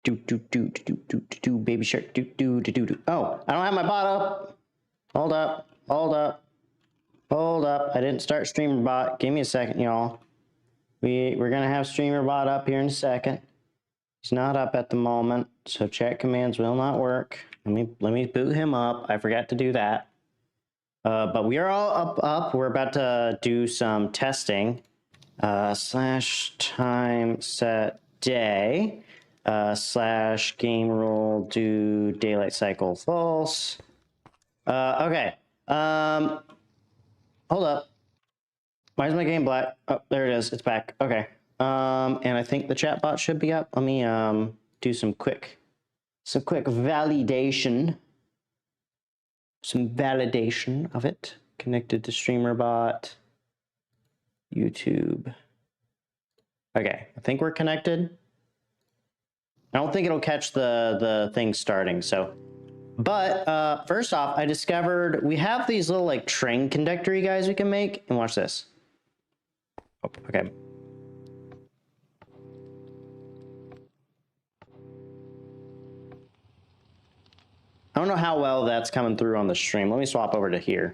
Baby shark. Oh, I don't have my bot up. Hold up. I didn't start streamer bot. Give me a second, y'all. We're gonna have streamer bot up here in a second. He's not up at the moment, so chat commands will not work. Let me boot him up. I forgot to do that. But we are all up. We're about to do some testing. Slash time set day. Slash game rule do daylight cycle false. Okay. Hold up. Why is my game black? Oh, there it is. It's back. Okay. And I think the chat bot should be up. Let me do some quick validation. Some validation of it. Connected to streamer bot. YouTube. Okay, I think we're connected. I don't think it'll catch the thing starting, so. But first off, I discovered we have these little like train conductor-y guys we can make, and watch this. Oh, okay. I don't know how well that's coming through on the stream. Let me swap over to here.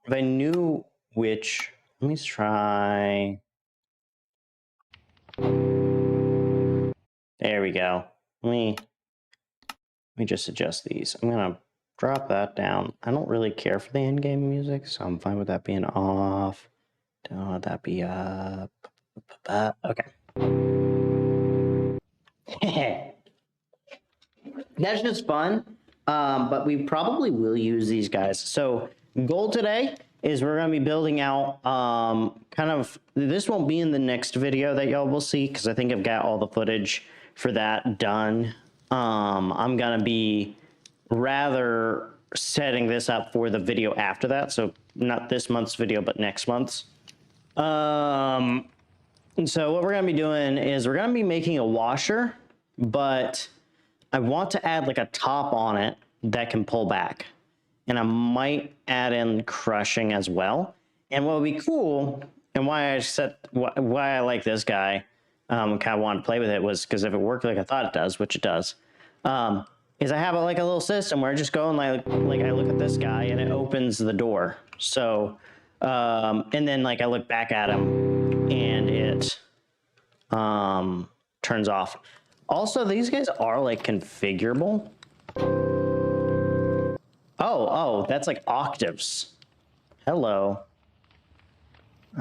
If I knew which, let me try. There we go. Let me just adjust these. I'm gonna drop that down. I don't really care for the in-game music, so I'm fine with that being off. Don't want that be up. Okay. That's just fun. But we probably will use these guys. So goal today is we're going to be building out kind of, this won't be in the next video that y'all will see because I think I've got all the footage for that done. I'm going to be rather setting this up for the video after that. So not this month's video, but next month's. And so what we're going to be doing is we're going to be making a washer, but I want to add like a top on it that can pull back. And I might add in crushing as well. And what would be cool, and why I like this guy, kind of wanted to play with it, was because if it worked like I thought it does, which it does, is I have like a little system where I just go and like I look at this guy and it opens the door. So, and then like I look back at him and it turns off. Also, these guys are like configurable. Oh, that's like octaves. Hello.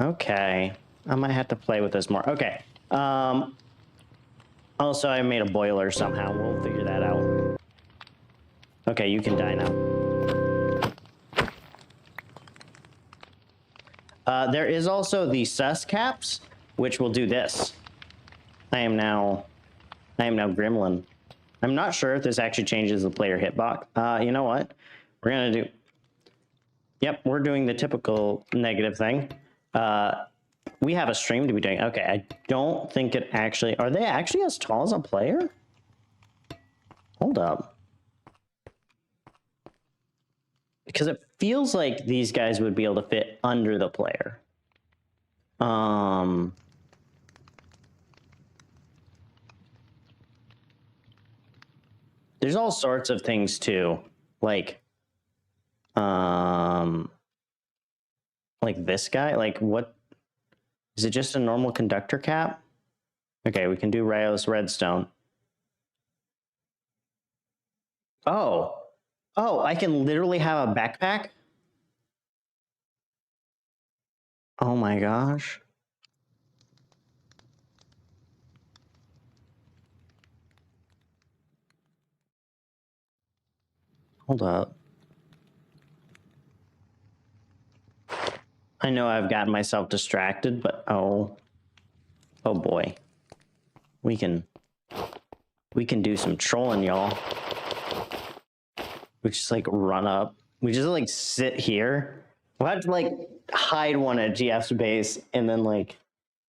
Okay. I might have to play with this more. Okay. Also, I made a boiler somehow. We'll figure that out. Okay, you can die now. There is also the sus caps, which will do this. I am now Gremlin. I'm not sure if this actually changes the player hitbox. You know what? We're gonna do. Yep, we're doing the typical negative thing. We have a stream to be doing. Okay, I don't think it actually. Are they actually as tall as a player? Hold up. Because it feels like these guys would be able to fit under the player. There's all sorts of things too, like this guy. Like, what is it? Just a normal conductor cap? Okay, we can do rails redstone. Oh, I can literally have a backpack. Oh my gosh. Hold up. I know I've gotten myself distracted, but oh boy. We can do some trolling, y'all. We just like run up. We just like sit here. We'll have to like hide one at GF's base and then like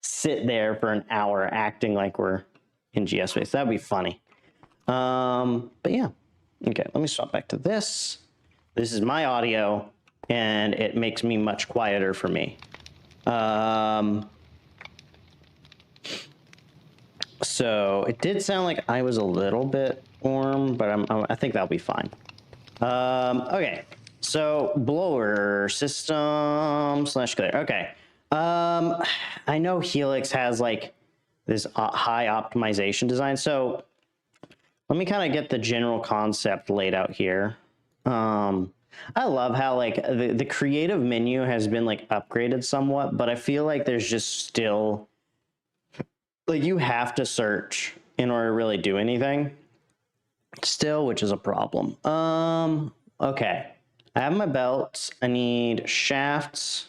sit there for an hour acting like we're in GF's base. That'd be funny. But yeah. Okay, let me swap back to this. This is my audio. and it makes me much quieter for me. So it did sound like I was a little bit warm, but I think that'll be fine. Okay, so blower system / clear. Okay, I know Helix has like this high optimization design, so let me kind of get the general concept laid out here. I love how like the creative menu has been like upgraded somewhat, but I feel like there's just still like you have to search in order to really do anything still, which is a problem. Okay, I have my belts. I need shafts.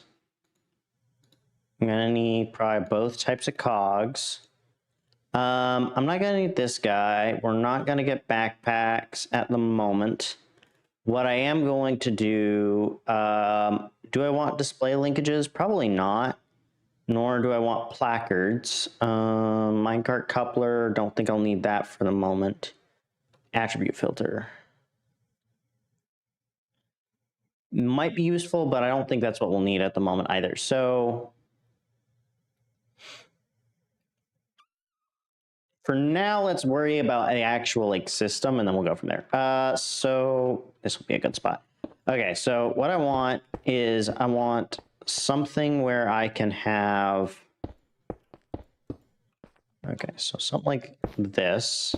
I'm gonna need probably both types of cogs. I'm not gonna need this guy. We're not gonna get backpacks at the moment. What I am going to do, do I want display linkages? Probably not, nor do I want placards. Minecart coupler, don't think I'll need that for the moment. Attribute filter. Might be useful, but I don't think that's what we'll need at the moment either. So for now, let's worry about the actual like system, and then we'll go from there. So this will be a good spot. Okay, so what I want is I want something where I can have. Okay, so something like this,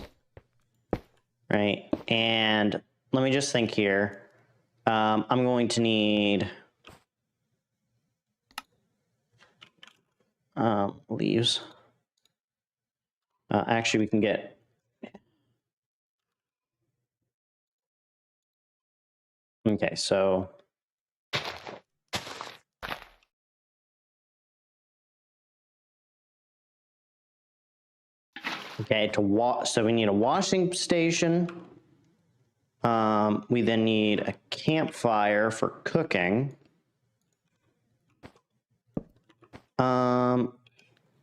right? And let me just think here. I'm going to need leaves. Actually, we can get. Okay, so. Okay, so we need a washing station. We then need a campfire for cooking.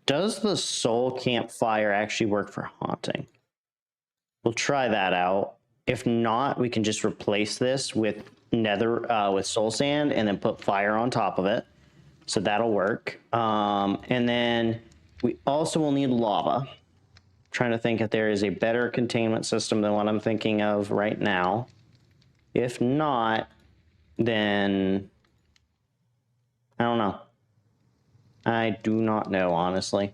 Does the soul campfire actually work for haunting? We'll try that out. If not, we can just replace this with with soul sand and then put fire on top of it. So that'll work. And then we also will need lava. Trying to think if there is a better containment system than what I'm thinking of right now. If not, then I don't know. I do not know, honestly.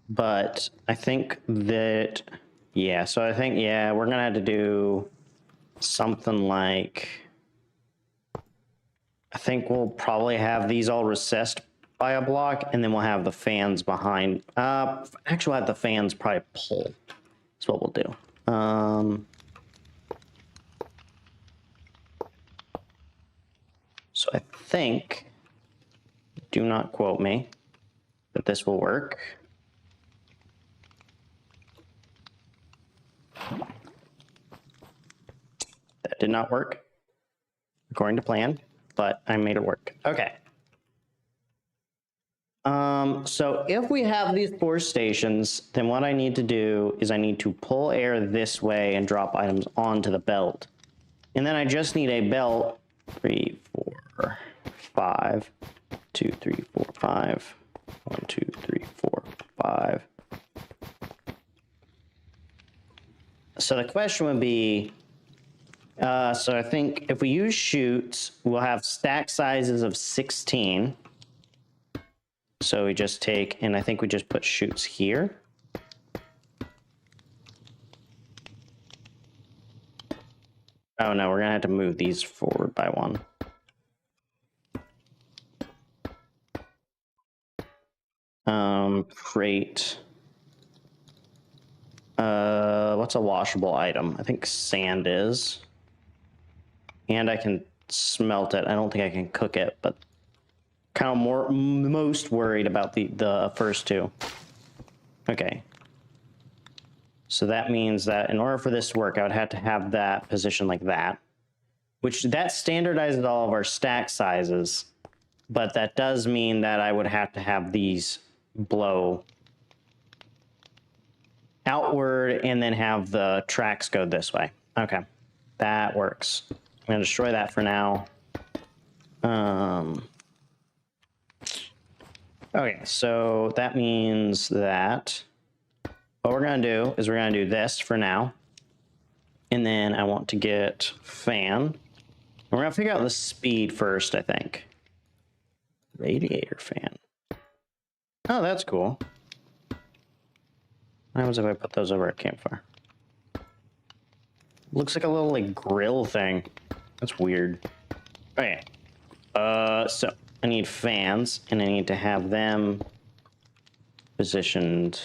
But I think that, yeah, so I think, yeah, we're gonna have to do something like, I think we'll probably have these all recessed by a block, and then we'll have the fans behind. Actually, we'll have the fans probably pull. That's what we'll do. So I think, do not quote me, that this will work. That did not work according to plan, but I made it work. Okay. So if we have these 4 stations, then what I need to do is I need to pull air this way and drop items onto the belt. And then I just need a belt, 3, 4, 5, 2, 3, 4, 5, 1, 2, 3, 4, 5. So the question would be, so I think if we use chutes, we'll have stack sizes of 16. So we just take, and I think we just put chutes here. Oh no, we're gonna have to move these forward by 1. Crate. What's a washable item? I think sand is. And I can smelt it. I don't think I can cook it, but kind of most worried about the first 2. Okay. So that means that in order for this to work, I would have to have that position like that, which that standardizes all of our stack sizes. but that does mean that I would have to have these blow outward and then have the tracks go this way. Okay, that works. I'm gonna destroy that for now. Okay, so that means that what we're gonna do is we're gonna do this for now. And then I want to get fan. We're gonna figure out the speed first, I think. Radiator fan. Oh, that's cool. What happens if I put those over a campfire? Looks like a little like grill thing. That's weird. Okay. So I need fans, and I need to have them positioned.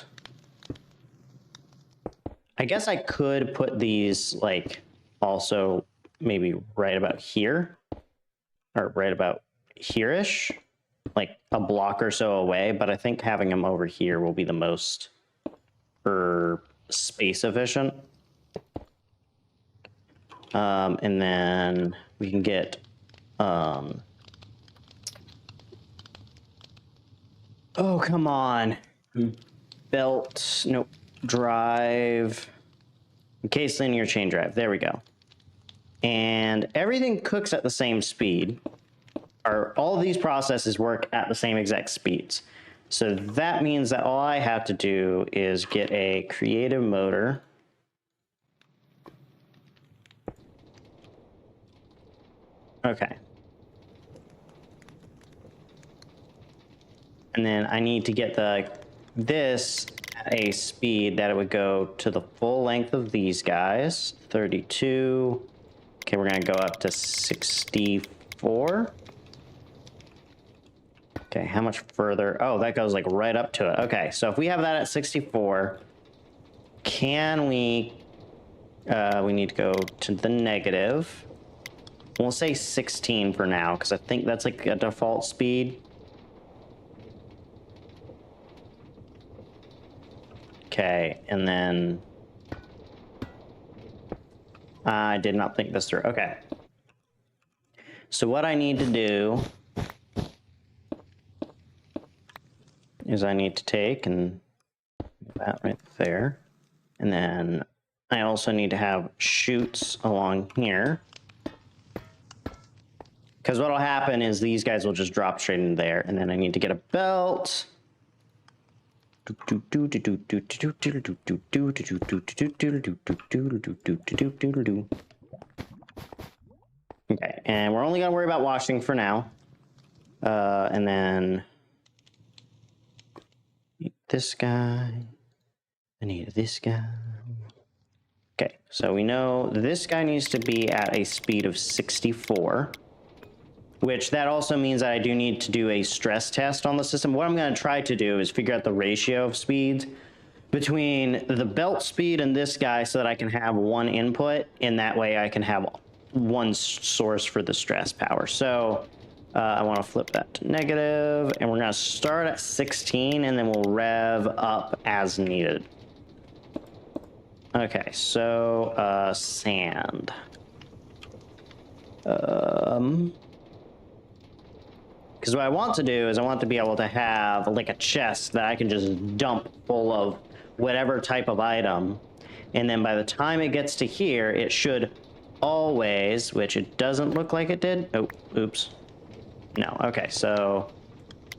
I guess I could put these like also maybe right about here, or right about here-ish, like a block or so away. But I think having them over here will be the most space efficient. And then we can get oh, come on. Belt, nope, drive, case linear chain drive, there we go. And everything cooks at the same speed, or all of these processes work at the same exact speeds. So that means that all I have to do is get a creative motor. Okay. And then I need to get this at a speed that it would go to the full length of these guys, 32. Okay, we're gonna go up to 64. Okay, how much further? Oh, that goes like right up to it. Okay, so if we have that at 64, can we need to go to the negative. We'll say 16 for now, because I think that's like a default speed. Okay, and then I did not think this through. Okay. So what I need to do is I need to take and that right there. And then I also need to have chutes along here. Because what'll happen is these guys will just drop straight in there. And then I need to get a belt. Okay, and we're only gonna worry about washing for now. And then this guy. I need this guy. Okay, so we know this guy needs to be at a speed of 64. Which that also means that I do need to do a stress test on the system. What I'm going to try to do is figure out the ratio of speeds between the belt speed and this guy so that I can have one input. And that way I can have one source for the stress power. So I want to flip that to negative. And we're going to start at 16 and then we'll rev up as needed. Okay, so sand. Because what I want to do is I want to be able to have like a chest that I can just dump full of whatever type of item. And then by the time it gets to here, it should always, which it doesn't look like it did. Oh, oops. No, okay, so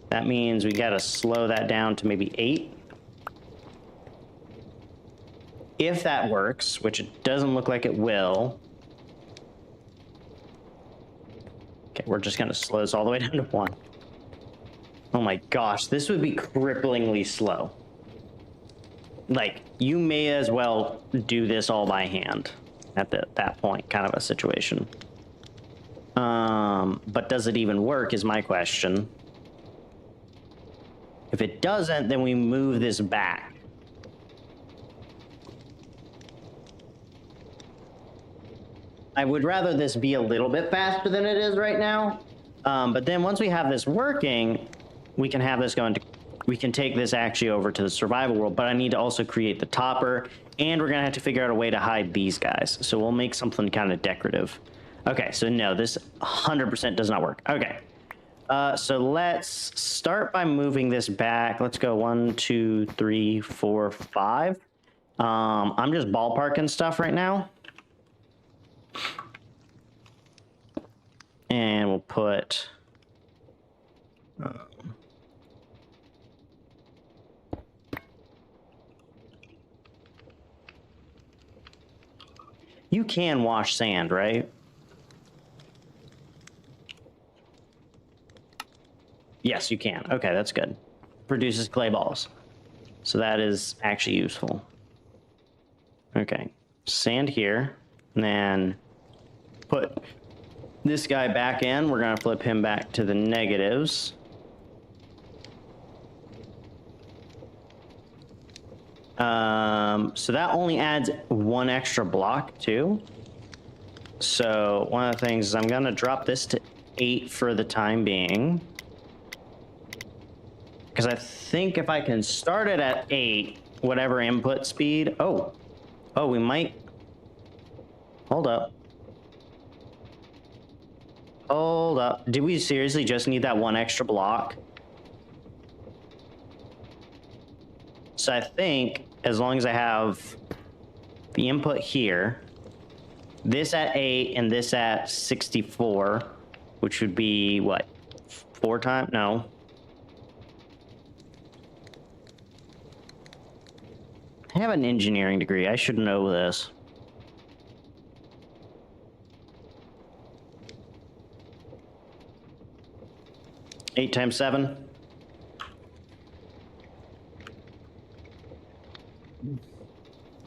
that means we got to slow that down to maybe 8. If that works, which it doesn't look like it will. Okay, we're just going to slow this all the way down to 1. Oh my gosh, this would be cripplingly slow. Like, you may as well do this all by hand at that point, kind of a situation. But does it even work is my question. If it doesn't, then we move this back. I would rather this be a little bit faster than it is right now. But then once we have this working, we can have this go into, we can take this actually over to the survival world, but I need to also create the topper, and we're gonna have to figure out a way to hide these guys. So we'll make something kind of decorative. Okay, so no, this 100% does not work. Okay, So let's start by moving this back. Let's go 1, 2, 3, 4, 5. I'm just ballparking stuff right now. And we'll put... you can wash sand, right? Yes, you can. Okay, that's good. Produces clay balls. So that is actually useful. Okay, sand here, and then put this guy back in. We're gonna flip him back to the negatives. So that only adds 1 extra block too. So one of the things is I'm gonna drop this to 8 for the time being. Because I think if I can start it at 8, whatever input speed... Oh, we might... Hold up. Hold up. Did we seriously just need that 1 extra block? So I think as long as I have the input here, this at 8 and this at 64, which would be, what, 4 times? No. I have an engineering degree. I should know this. Eight times 7.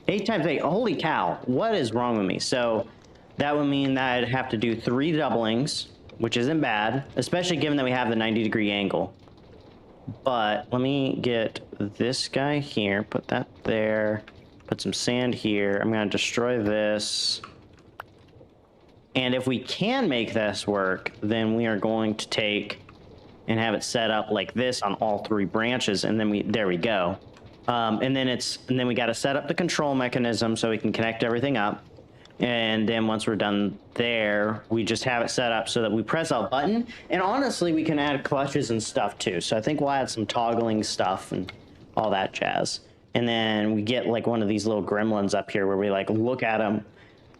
Eight times 8. Holy cow. What is wrong with me? So that would mean that I'd have to do 3 doublings, which isn't bad, especially given that we have the 90-degree angle. But let me get this guy here, put that there, put some sand here. I'm going to destroy this. And if we can make this work, then we are going to take and have it set up like this on all 3 branches, and then there we go. And then we got to set up the control mechanism so we can connect everything up. And then once we're done there, we just have it set up so that we press a button. And honestly, we can add clutches and stuff too. So I think we'll add some toggling stuff and all that jazz. And then we get like one of these little gremlins up here where we like look at them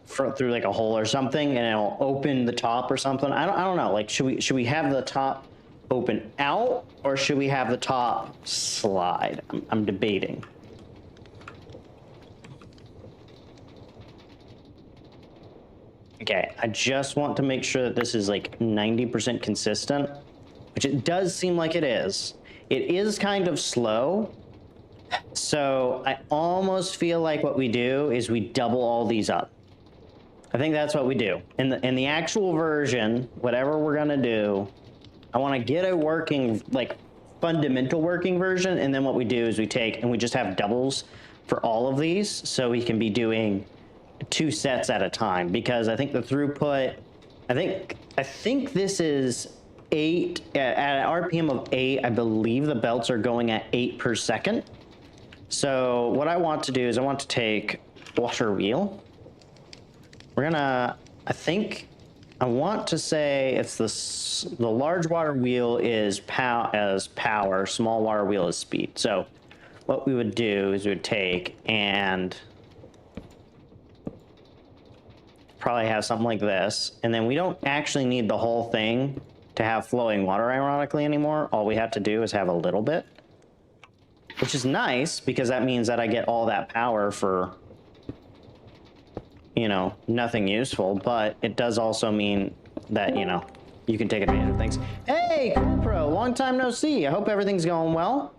through like a hole or something, and it'll open the top or something. I don't know. Like, should we have the top open out, or should we have the top slide? I'm debating. Okay, I just want to make sure that this is like 90% consistent, which it does seem like it is. It is kind of slow, so I almost feel like what we do is we double all these up. I think that's what we do. In the actual version, whatever we're gonna do, I want to get a working, like, fundamental working version, and then what we do is we take and we just have doubles for all of these, so we can be doing 2 sets at a time, because I think the throughput, I think this is 8 at an RPM of 8. I believe the belts are going at 8 per second. So what I want to do is I want to take water wheel. We're gonna, I want to say it's the large water wheel is power, small water wheel is speed. So what we would do is we would take and probably have something like this, and then we don't actually need the whole thing to have flowing water ironically anymore. All we have to do is have a little bit, which is nice because that means that I get all that power for, you know, nothing useful, but it does also mean that, you know, you can take advantage of things. Hey, Cool Pro, long time no see. I hope everything's going well.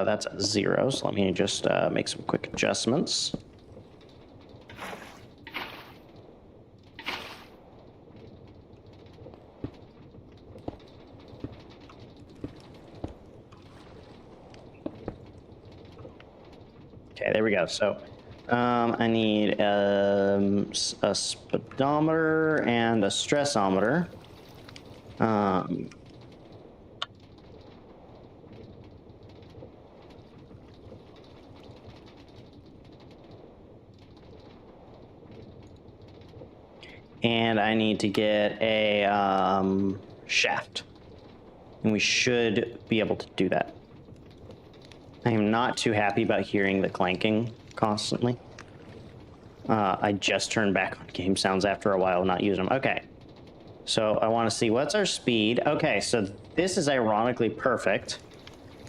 That's at 0, so let me just make some quick adjustments. Okay, there we go. So I need a speedometer and a stressometer. and I need to get a shaft. And we should be able to do that. I am not too happy about hearing the clanking constantly. I just turned back on game sounds after a while not using them. Okay. So I want to see what's our speed. Okay, so this is ironically perfect.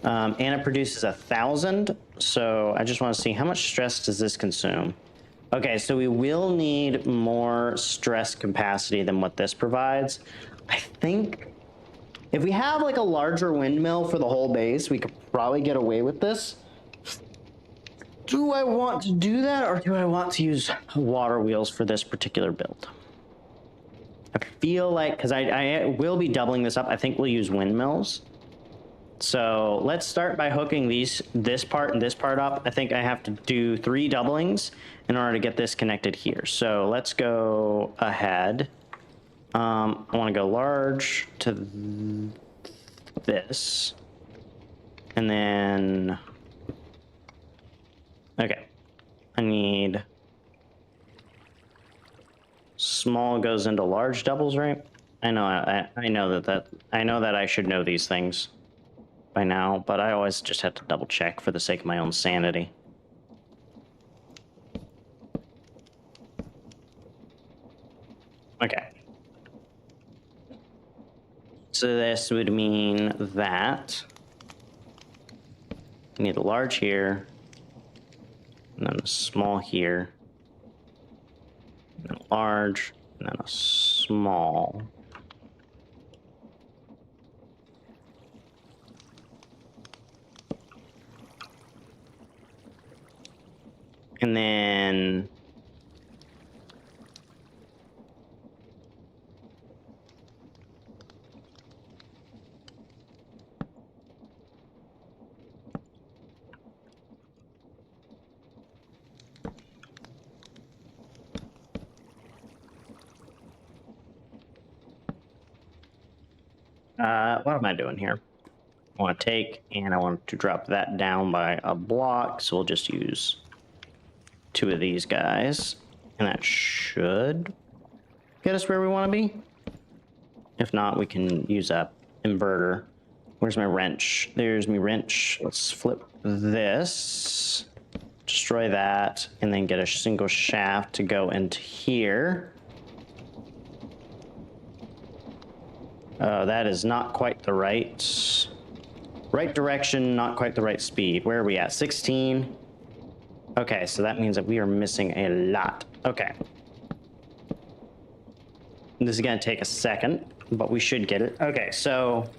And it produces 1,000. So I just want to see how much stress does this consume. Okay, so we will need more stress capacity than what this provides. I think if we have like a larger windmill for the whole base, we could probably get away with this. Do I want to do that, or do I want to use water wheels for this particular build? I feel like, because I will be doubling this up, I think we'll use windmills. So let's start by hooking this part and this part up. I think I have to do 3 doublings in order to get this connected here. So let's go ahead. I want to go large to this. And then, okay, I need small goes into large doubles, right? I know I know that I should know these things by now, but I always just have to double check for the sake of my own sanity. Okay. So this would mean that I need a large here, and then a small here, and then a large, and then a small. And then what am I doing here? I want to take, and I want to drop that down by a block, so we'll just use 2 of these guys, and that should get us where we want to be. If not, we can use that inverter. Where's my wrench? There's my wrench. Let's flip this, destroy that, and then get a single shaft to go into here. That is not quite the right direction, not quite the right speed. Where are we at? 16. Okay, so that means that we are missing a lot. Okay. This is going to take a second, but we should get it. Okay, so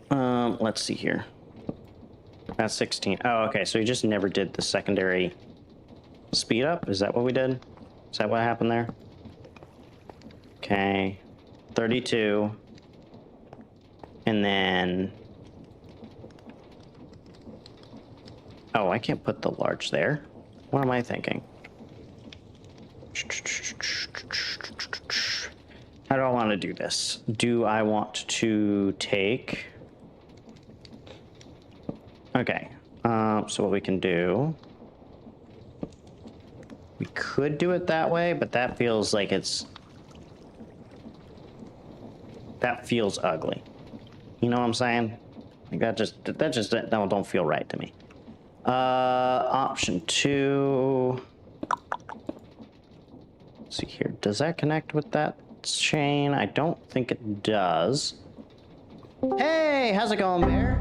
let's see here. That's 16. Oh, okay, so we just never did the secondary speed up. Is that what we did? Is that what happened there? Okay, 32. And then, oh, I can't put the large there. What am I thinking? How do I want to do this? Do I want to take... Okay, so what we can do... We could do it that way, but that feels like it's... That feels ugly. You know what I'm saying? Like that just don't feel right to me. Option 2. Let's see here. Does that connect with that chain? I don't think it does. Hey, how's it going, Bear?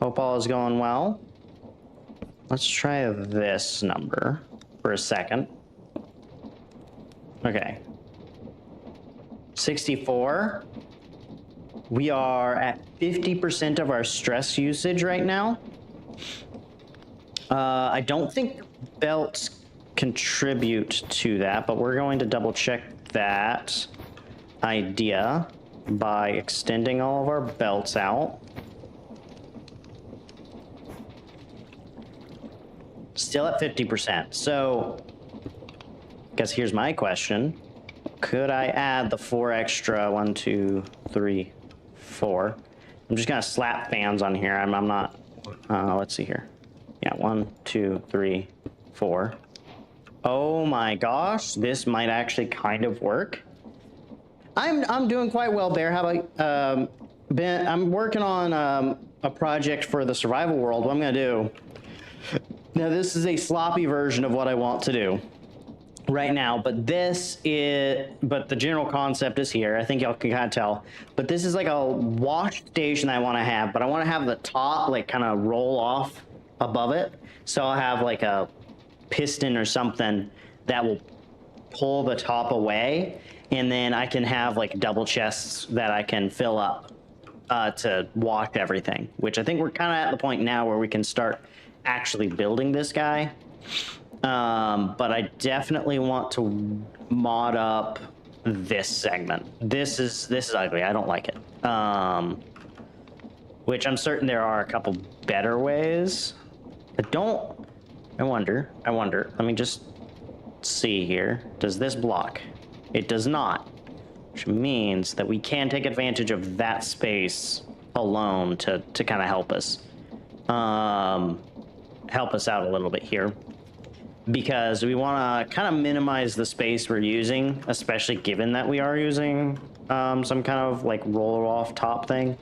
Hope all is going well. Let's try this number for a second. Okay. 64. We are at 50% of our stress usage right now. I don't think belts contribute to that, but we're going to double check that idea by extending all of our belts out. Still at 50%. So, I guess here's my question. Could I add the 4 extra? 1, 2, 3, 4. I'm just gonna slap fans on here. I'm not. Let's see here. Yeah, 1, 2, 3, 4. Oh my gosh, this might actually kind of work. I'm doing quite well, Bear. How about Ben? I'm working on a project for the survival world. What I'm gonna do now. This is a sloppy version of what I want to do right now, but the general concept is here. I think y'all can kind of tell. But this is like a wash station I want to have, but I want to have the top like kind of roll off above it. So I'll have like a piston or something that will pull the top away, and then I can have like double chests that I can fill up to wash everything, which I think we're kind of at the point now where we can start actually building this guy. But I definitely want to mod up this segment. This is ugly. I don't like it. Which I'm certain there are a couple better ways. I wonder. Let me just see here. Does this block? It does not. Which means that we can take advantage of that space alone to kind of help us. Help us out a little bit here. Because we want to kind of minimize the space we're using, especially given that we are using some kind of like roller off top thing.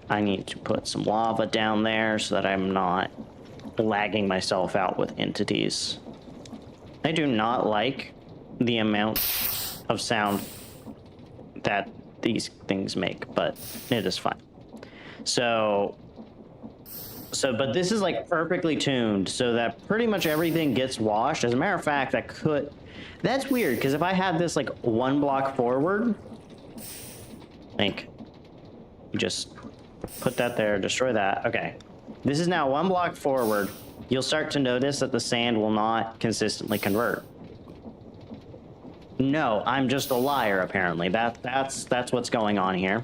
I need to put some lava down there so that I'm not lagging myself out with entities. I do not like the amount of sound that these things make, but it is fine. But this is like perfectly tuned so that pretty much everything gets washed. As a matter of fact, that's weird, because if I had this like one block forward, think, you just put that there, destroy that. Okay. This is now one block forward. You'll start to notice that the sand will not consistently convert. No, I'm just a liar, apparently. That's what's going on here.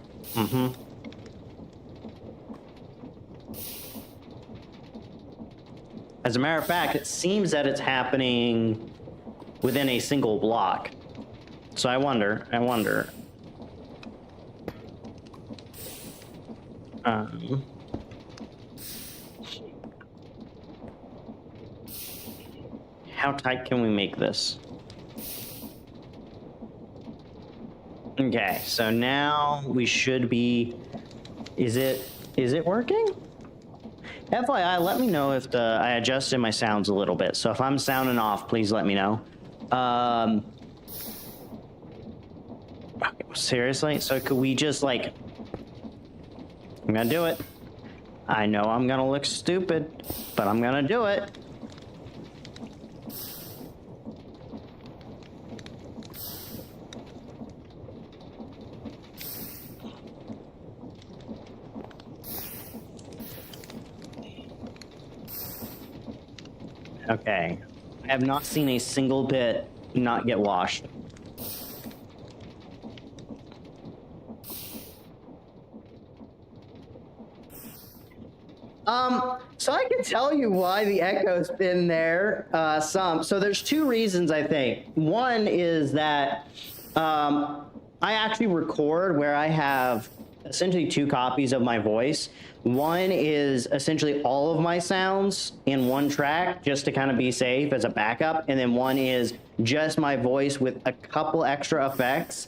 As a matter of fact, it seems that it's happening within a single block. So I wonder. How tight can we make this? Okay, so now we should be... Is it working? FYI, let me know if I adjusted my sounds a little bit. So if I'm sounding off, please let me know. Seriously? So could we just like... I'm gonna do it. I know I'm gonna look stupid, but I'm gonna do it. Okay. I have not seen a single bit not get washed. So I can tell you why the echo's been there, so there's two reasons, I think. One is that I actually record where I have essentially two copies of my voice. One is essentially all of my sounds in one track just to kind of be safe as a backup, and then one is just my voice with a couple extra effects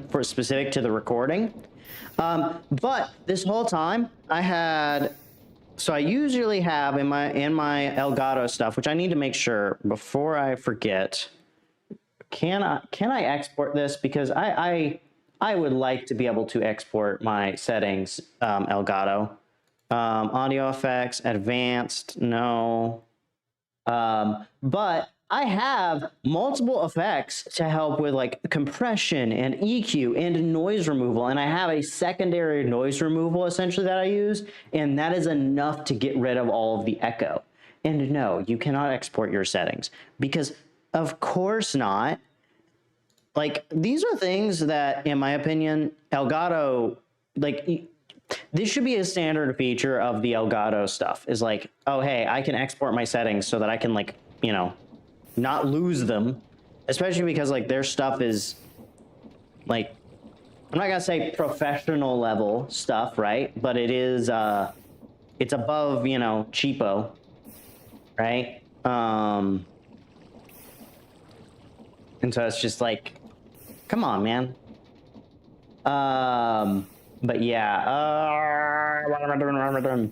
for specific to the recording. But this whole time I usually have in my Elgato stuff, which I need to make sure before I forget. Can I export this, because I would like to be able to export my settings, Elgato. Audio effects, advanced, no. But I have multiple effects to help with like compression and EQ and noise removal. And I have a secondary noise removal essentially that I use. And that is enough to get rid of all of the echo. And no, you cannot export your settings, because of course not. Like, these are things that, in my opinion, Elgato, like, this should be a standard feature of the Elgato stuff, is like, oh, hey, I can export my settings so that I can, like, you know, not lose them, especially because, like, their stuff is, like, I'm not gonna say professional level stuff, right? But it is, it's above, you know, cheapo, right? And so it's just like, come on, man. But yeah,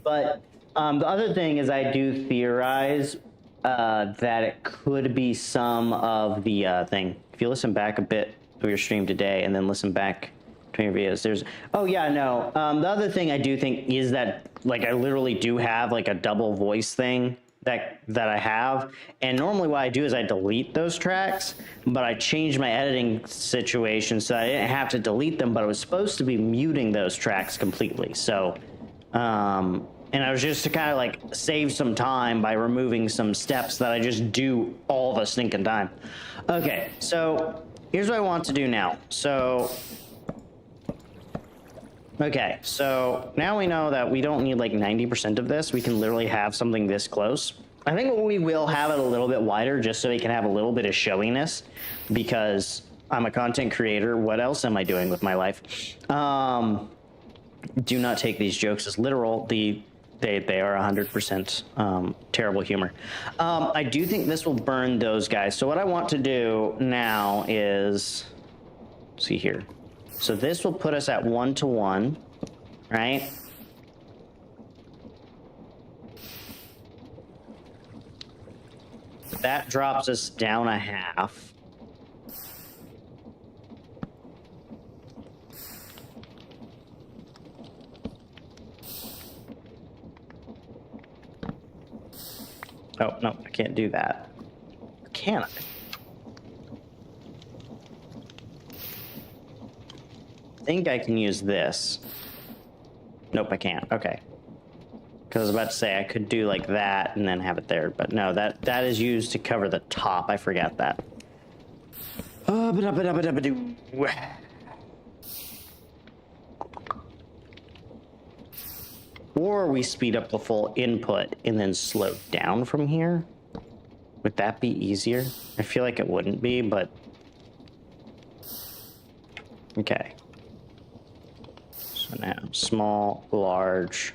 but the other thing is I do theorize that it could be some of the thing. If you listen back a bit to your stream today and then listen back to your videos, there's, oh yeah, no. The other thing I do think is that, like, I literally do have like a double voice thing that I have, and normally what I do is I delete those tracks, but I changed my editing situation so I didn't have to delete them, but I was supposed to be muting those tracks completely. So, and I was just to kind of like save some time by removing some steps that I just do all the stinking time. Okay, so here's what I want to do now. So, okay, so now we know that we don't need like 90% of this. We can literally have something this close. I think we will have it a little bit wider just so we can have a little bit of showiness, because I'm a content creator. What else am I doing with my life? Do not take these jokes as literal. They are 100% terrible humor. I do think this will burn those guys. So what I want to do now is, let's see here. So this will put us at 1-to-1, right? That drops us down a half. Oh, no, I can't do that. Can I? I think I can use this. Nope, I can't. Okay. Because I was about to say I could do like that and then have it there, but no, that is used to cover the top. I forgot that. Or we speed up the full input and then slow down from here. Would that be easier? I feel like it wouldn't be, but okay. So now small, large,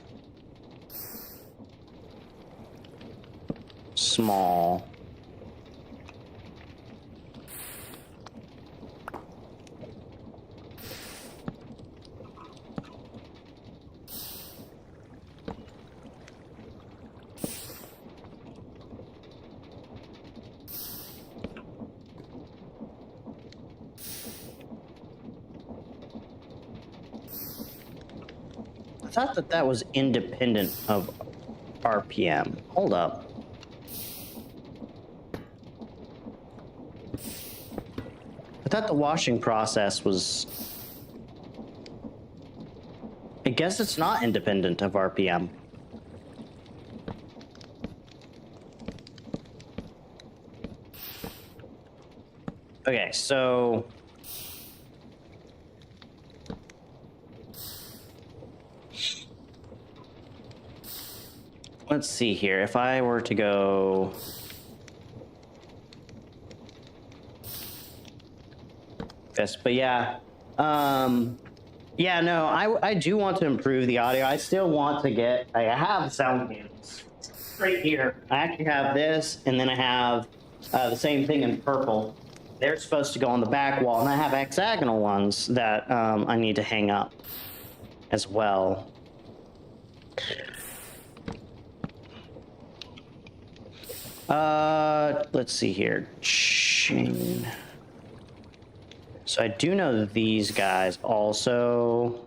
small. I thought that was independent of RPM. Hold up. I thought the washing process was... I guess it's not independent of RPM. Okay, so... let's see here. If I were to go... this, but yeah. Yeah, no, I do want to improve the audio. I still want to get... I have sound cans right here. I actually have this, and then I have the same thing in purple. They're supposed to go on the back wall, and I have hexagonal ones that I need to hang up as well. Let's see here. Chain. So I do know that these guys also,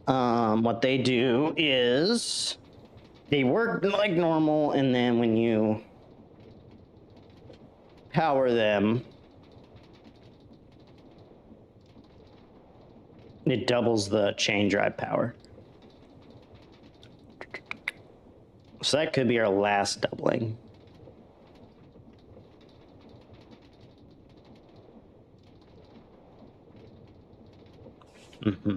what they do is they work like normal, and then when you power them, it doubles the chain drive power. So that could be our last doubling. Mm-hmm.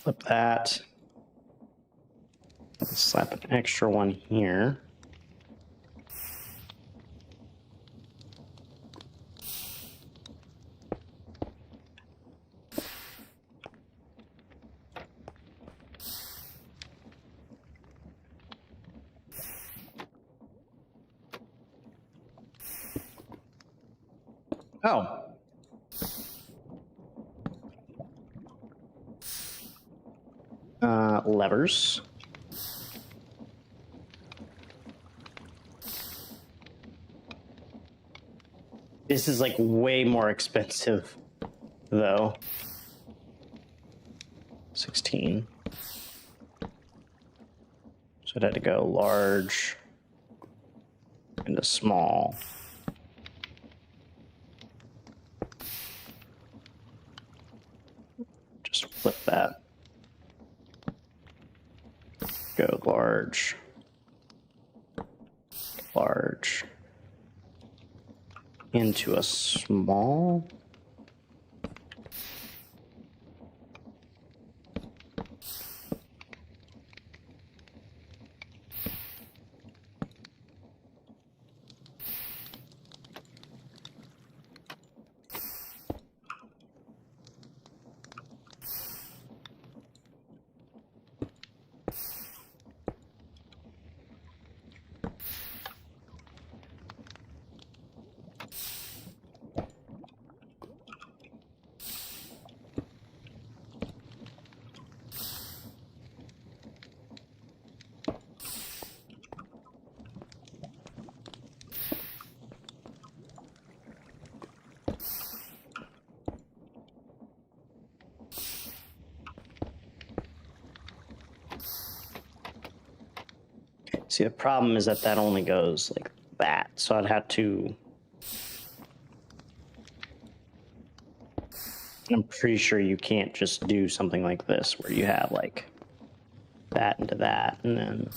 Flip that. Slap an extra one here. Oh. Levers. This is like way more expensive, though. 16. So it had to go large into small. Just flip that. Go large. Large. Into a small. See, the problem is that that only goes like that. So I'd have to... I'm pretty sure you can't just do something like this where you have like that into that and then...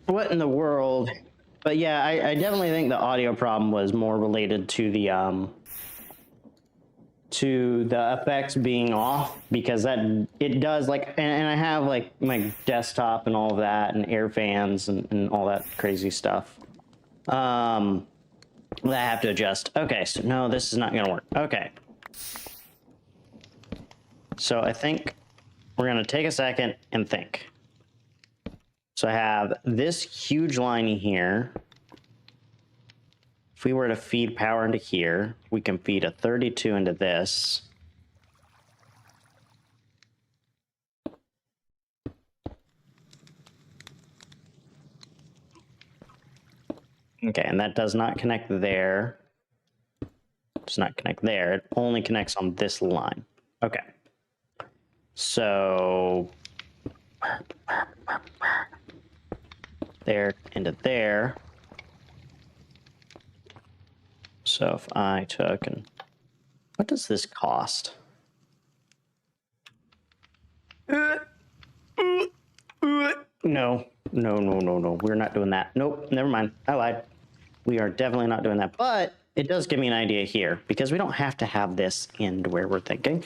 What in the world? But yeah, I definitely think the audio problem was more related to the effects being off, because that it does like, and I have like my desktop and all of that and air fans and all that crazy stuff that I have to adjust. Okay, so no, this is not gonna work. Okay, so I think we're gonna take a second and think. So I have this huge line here. If we were to feed power into here, we can feed a 32 into this. Okay, and that does not connect there. Does not connect there. It only connects on this line. Okay. So there into there. So if I took and what does this cost? No. We're not doing that. Nope, never mind. I lied. We are definitely not doing that. But it does give me an idea here, because we don't have to have this end where we're thinking.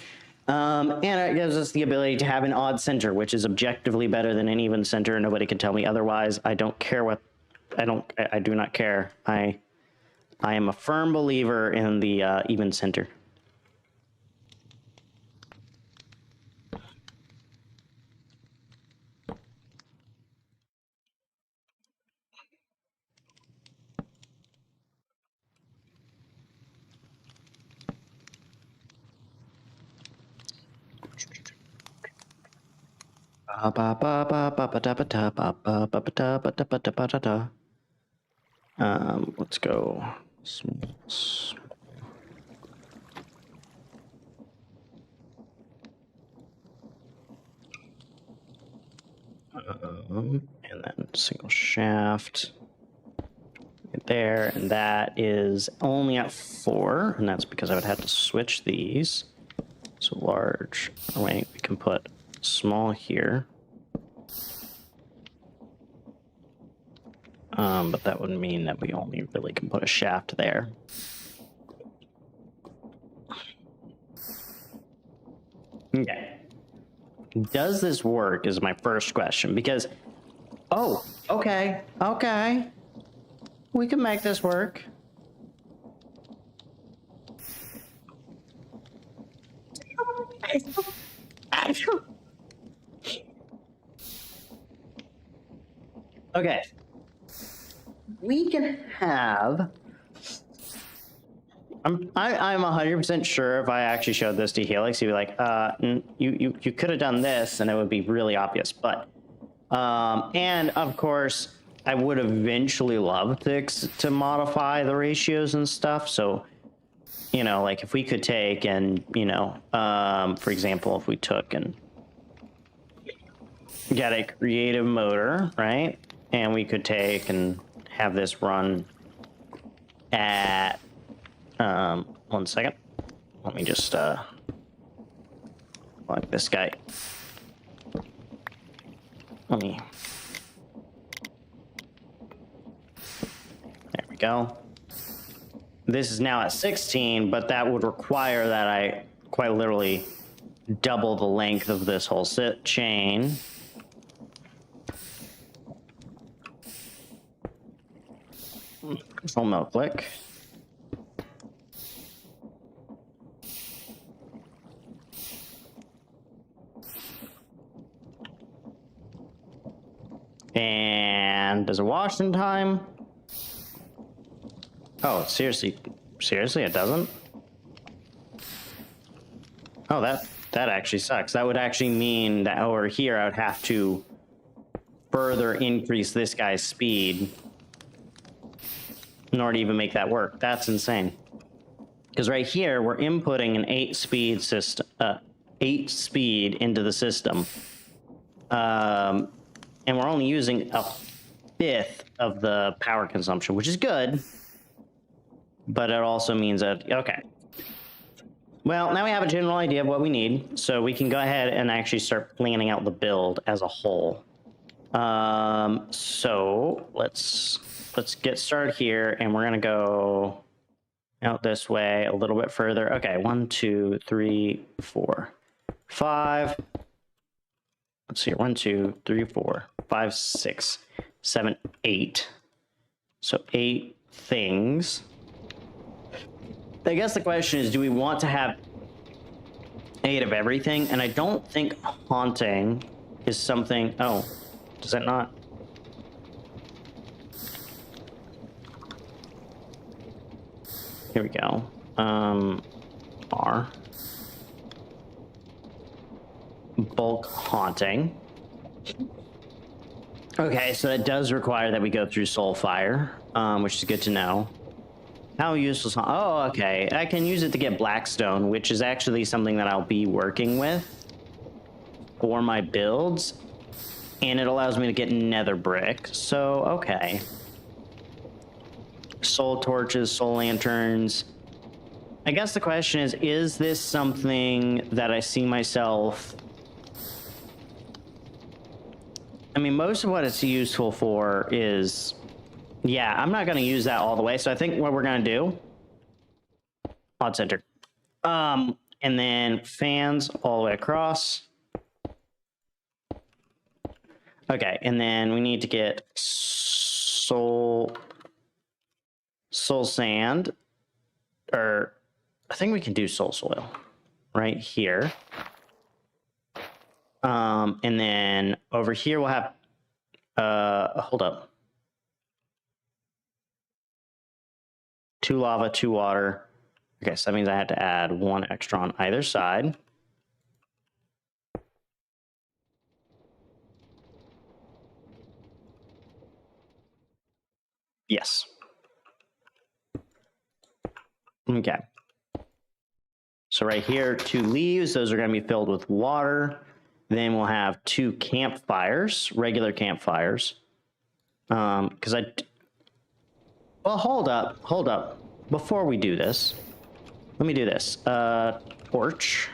And it gives us the ability to have an odd center, which is objectively better than an even center. Nobody can tell me otherwise. I don't care what... I do not care. I am a firm believer in the even center. Let's go. And then single shaft right there, and that is only at 4, and that's because I would have to switch these. So large. Oh, wait, we can put small here. But that would mean that we only really can put a shaft there. Okay. Does this work is my first question, because, oh, okay, we can make this work. Okay. We can have... I'm 100% sure if I actually showed this to Helix, he'd be like, you could have done this and it would be really obvious. But, and of course, I would eventually love to modify the ratios and stuff. So, you know, like if we could take and, you know, for example, if we took and got a creative motor, right? And we could take and have this run at, 1 second. Let me just, like this guy. Let me, there we go. This is now at 16, but that would require that I quite literally double the length of this whole chain. Control no click. And does it wash in time? Oh, seriously it doesn't? Oh, that actually sucks. That would actually mean that over here I would have to further increase this guy's speed in order to even make that work. That's insane. Because right here we're inputting an 8-speed system, 8-speed into the system, and we're only using 1/5 of the power consumption, which is good. But it also means that, okay. Well, now we have a general idea of what we need, so we can go ahead and actually start planning out the build as a whole. So let's get started here, and we're gonna go out this way a little bit further. Okay, 1, 2, 3, 4, 5. Let's see here. 1, 2, 3, 4, 5, 6, 7, 8. So 8 things. I guess the question is, do we want to have 8 of everything? And I don't think haunting is something... Oh, does that not? Here we go. R. Bulk haunting. Okay, so that does require that we go through Soulfire, which is good to know. How useless? Oh, okay. I can use it to get Blackstone, which is actually something that I'll be working with for my builds. And it allows me to get nether brick. So, okay. Soul torches, soul lanterns. I guess the question is this something that I see myself... I mean, most of what it's useful for is... Yeah, I'm not going to use that all the way. So I think what we're going to do... Odd center. And then fans all the way across. Okay, and then we need to get soul sand, or I think we can do soul soil right here. And then over here we'll have, hold up. 2 lava, 2 water. Okay, so that means I had to add 1 extra on either side. Yes. Okay. So right here, 2 leaves. Those are going to be filled with water. Then we'll have 2 campfires, regular campfires. Because well, hold up. Before we do this, let me do this. Torch.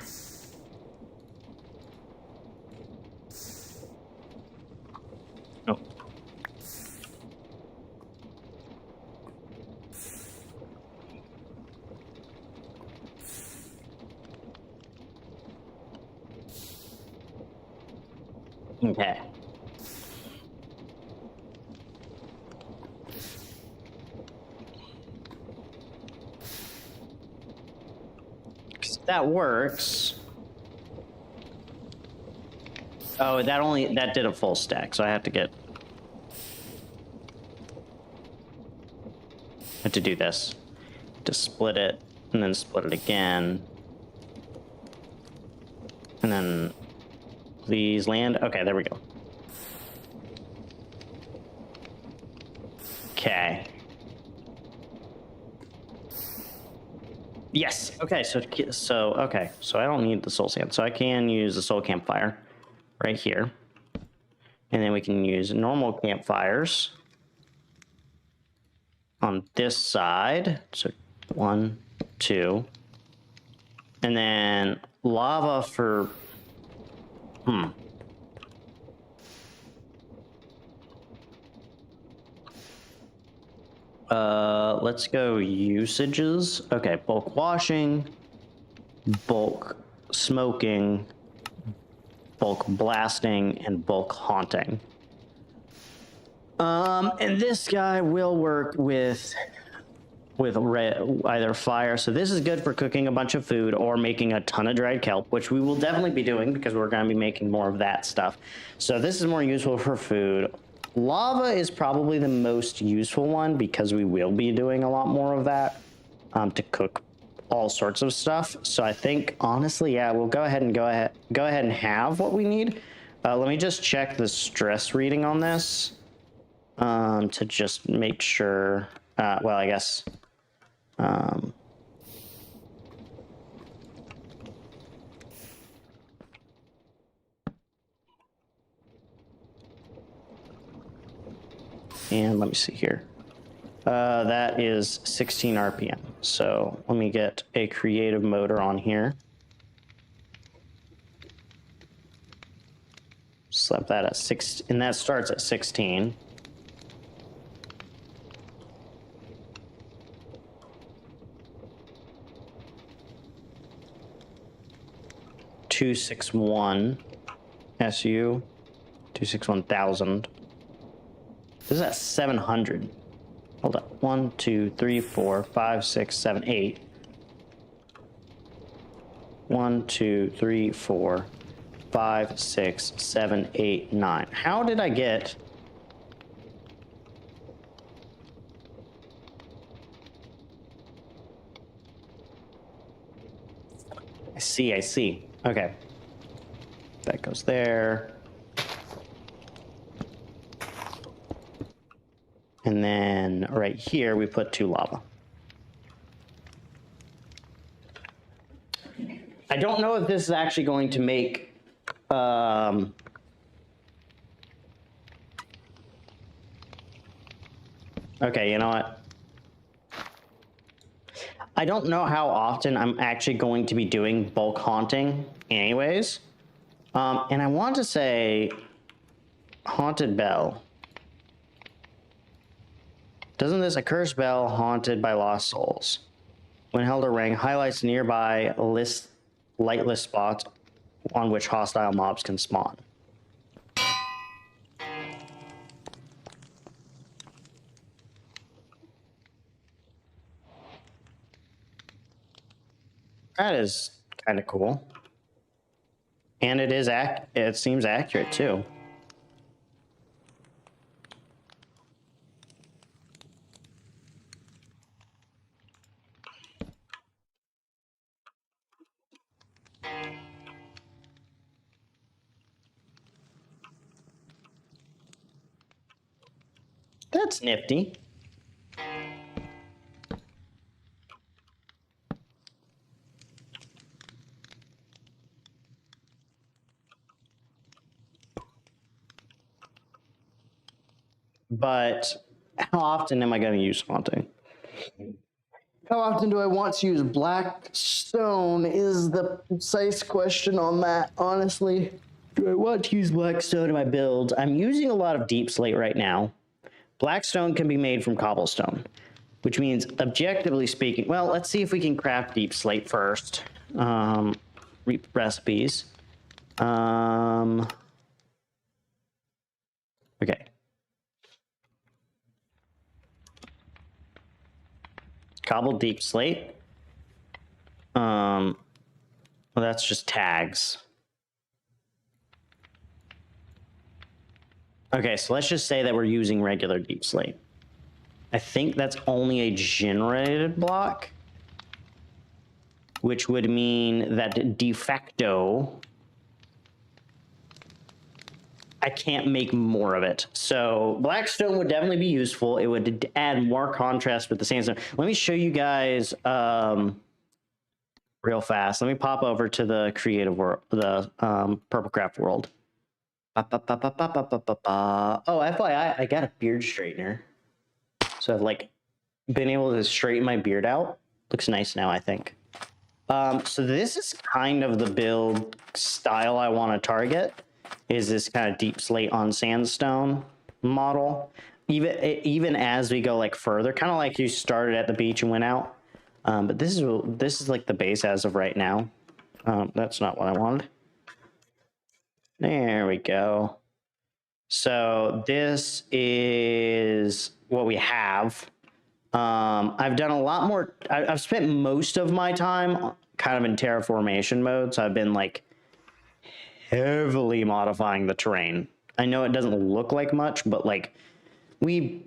Okay. That works. Oh, that did a full stack, so I have to do this. To split it, and then split it again. And then please land. Okay, there we go. Okay. Yes. Okay. Okay. So I don't need the soul sand. So I can use the soul campfire right here, and then we can use normal campfires on this side. So 1, 2, and then lava for. Let's go usages. Okay, bulk washing, bulk smoking, bulk blasting, and bulk haunting. And this guy will work with either fire. So this is good for cooking a bunch of food or making a ton of dried kelp, which we will definitely be doing because we're going to be making more of that stuff. So this is more useful for food. Lava is probably the most useful one because we will be doing a lot more of that to cook all sorts of stuff. So I think honestly, yeah, we'll go ahead and have what we need. Let me just check the stress reading on this to just make sure. Well, I guess. And let me see here. That is 16 RPM. So let me get a creative motor on here. Slap that at 6, and that starts at 16. $261 SU, 261,000. This is at 700. Hold up. 1, 2, 3, 4, 5, 6, 7, 8. 1, 2, 3, 4, 5, 6, 7, 8, 9. How did I get? I see. Okay. That goes there. And then right here, we put 2 lava. I don't know if this is actually going to make... Okay, you know what? I don't know how often I'm actually going to be doing bulk haunting anyways. And I want to say haunted bell. Doesn't this accursed bell haunted by lost souls? When held or rang, highlights nearby lightless spots on which hostile mobs can spawn. That is kind of cool. And it seems accurate too. That's nifty. But how often am I going to use haunting? How often do I want to use black stone is the precise question on that, honestly. Do I want to use black stone in my builds? I'm using a lot of deep slate right now. Black stone can be made from cobblestone, which means, objectively speaking, well, let's see if we can craft deep slate first. Recipes. Cobbled deep slate. Well, that's just tags. Okay, so let's just say that we're using regular deep slate. I think that's only a generated block, which would mean that de facto, I can't make more of it. So blackstone would definitely be useful. It would add more contrast with the sandstone. Let me show you guys real fast. Let me pop over to the creative world, the purple craft world. Oh, FYI, I got a beard straightener. So I've like been able to straighten my beard out. Looks nice now, I think. So this is kind of the build style I want to target, is this kind of deep slate on sandstone model. Even as we go like further, kind of like you started at the beach and went out. But this is like the base as of right now. That's not what I wanted. There we go. So this is what we have. I've done a lot more. I've spent most of my time kind of in terraformation mode. So I've been like heavily modifying the terrain. I know it doesn't look like much, but like we've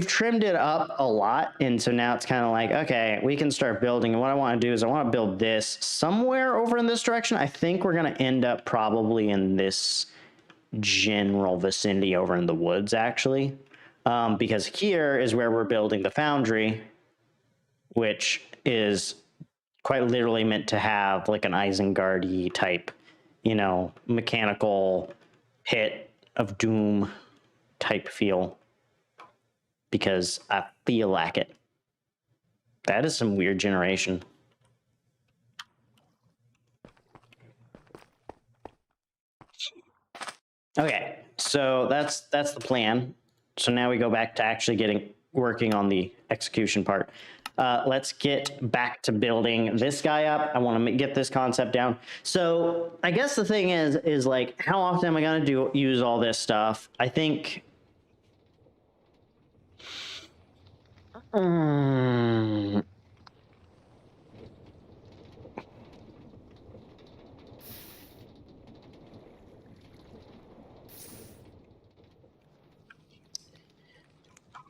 trimmed it up a lot. And so now it's kind of like, okay, we can start building. And what I want to do is I want to build this somewhere over in this direction. I think we're going to end up probably in this general vicinity over in the woods, actually. Because here is where we're building the foundry, which is quite literally meant to have like an Isengard-y type, you know, mechanical pit of doom type feel. Because I feel like it. That is some weird generation. Okay, so that's the plan. So now we go back to actually working on the execution part. Let's get back to building this guy up. I want to get this concept down. So I guess the thing is like, how often am I going to use all this stuff? I think.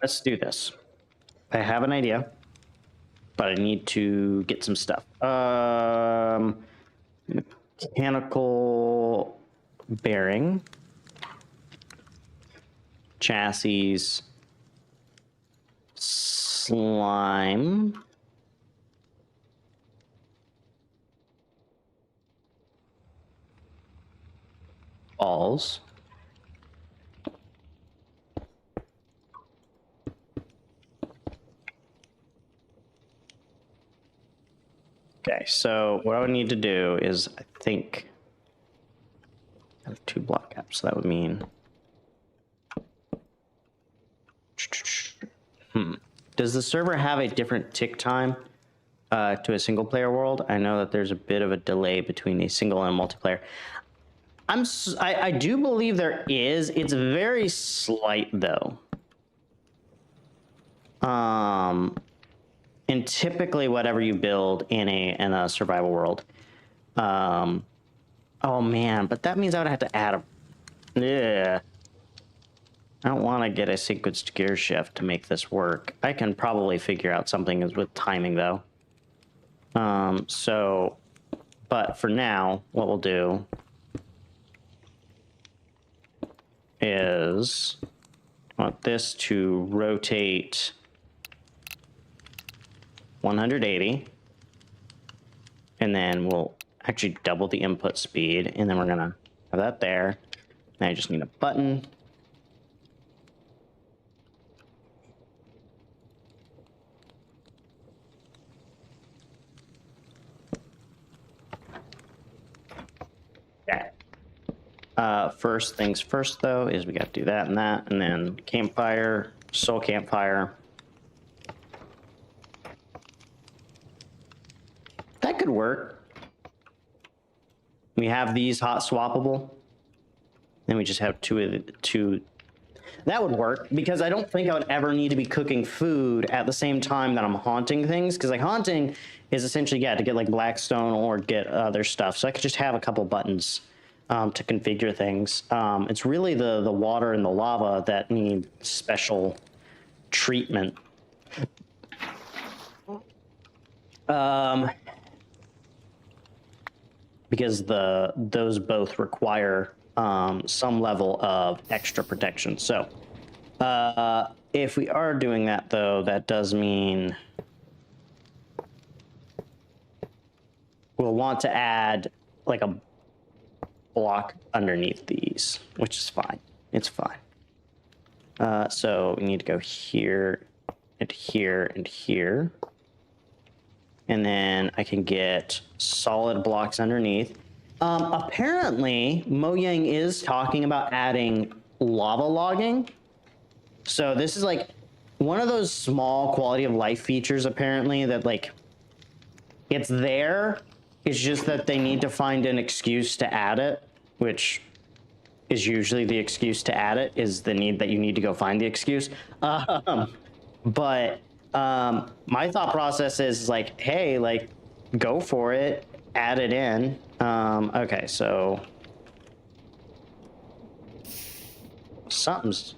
Let's do this. I have an idea, but I need to get some stuff. Mechanical bearing, chassis, slime, balls. Okay, so what I would need to do is, I think, I have 2 block caps, so that would mean... Does the server have a different tick time to a single player world? I know that there's a bit of a delay between a single and a multiplayer. I do believe there is. It's very slight, though. And typically, whatever you build in a survival world, oh man, but that means I would have to add a. Yeah, I don't want to get a sequenced gear shift to make this work. I can probably figure out something with timing though. So, but for now, what we'll do is I want this to rotate 180, and then we'll actually double the input speed, and then we're gonna have that there. Now I just need a button. Okay. First things first, though, is we got to do that, and then campfire, soul campfire. That could work. We have these hot swappable. Then we just have two That would work, because I don't think I would ever need to be cooking food at the same time that I'm haunting things, because like haunting is essentially, yeah, to get like Blackstone or get other stuff. So I could just have a couple buttons to configure things. It's really the water and the lava that need special treatment. Because those both require some level of extra protection. So if we are doing that, though, that does mean we'll want to add like a block underneath these, which is fine. It's fine. So we need to go here and here and here. And then I can get solid blocks underneath. Apparently, Mojang is talking about adding lava logging. So this is like one of those small quality of life features, apparently, that like it's there. It's just that they need to find an excuse to add it, which is usually the excuse to add it is the need that you need to go find the excuse. But my thought process is like, hey, like, go for it, add it in. Okay, so something's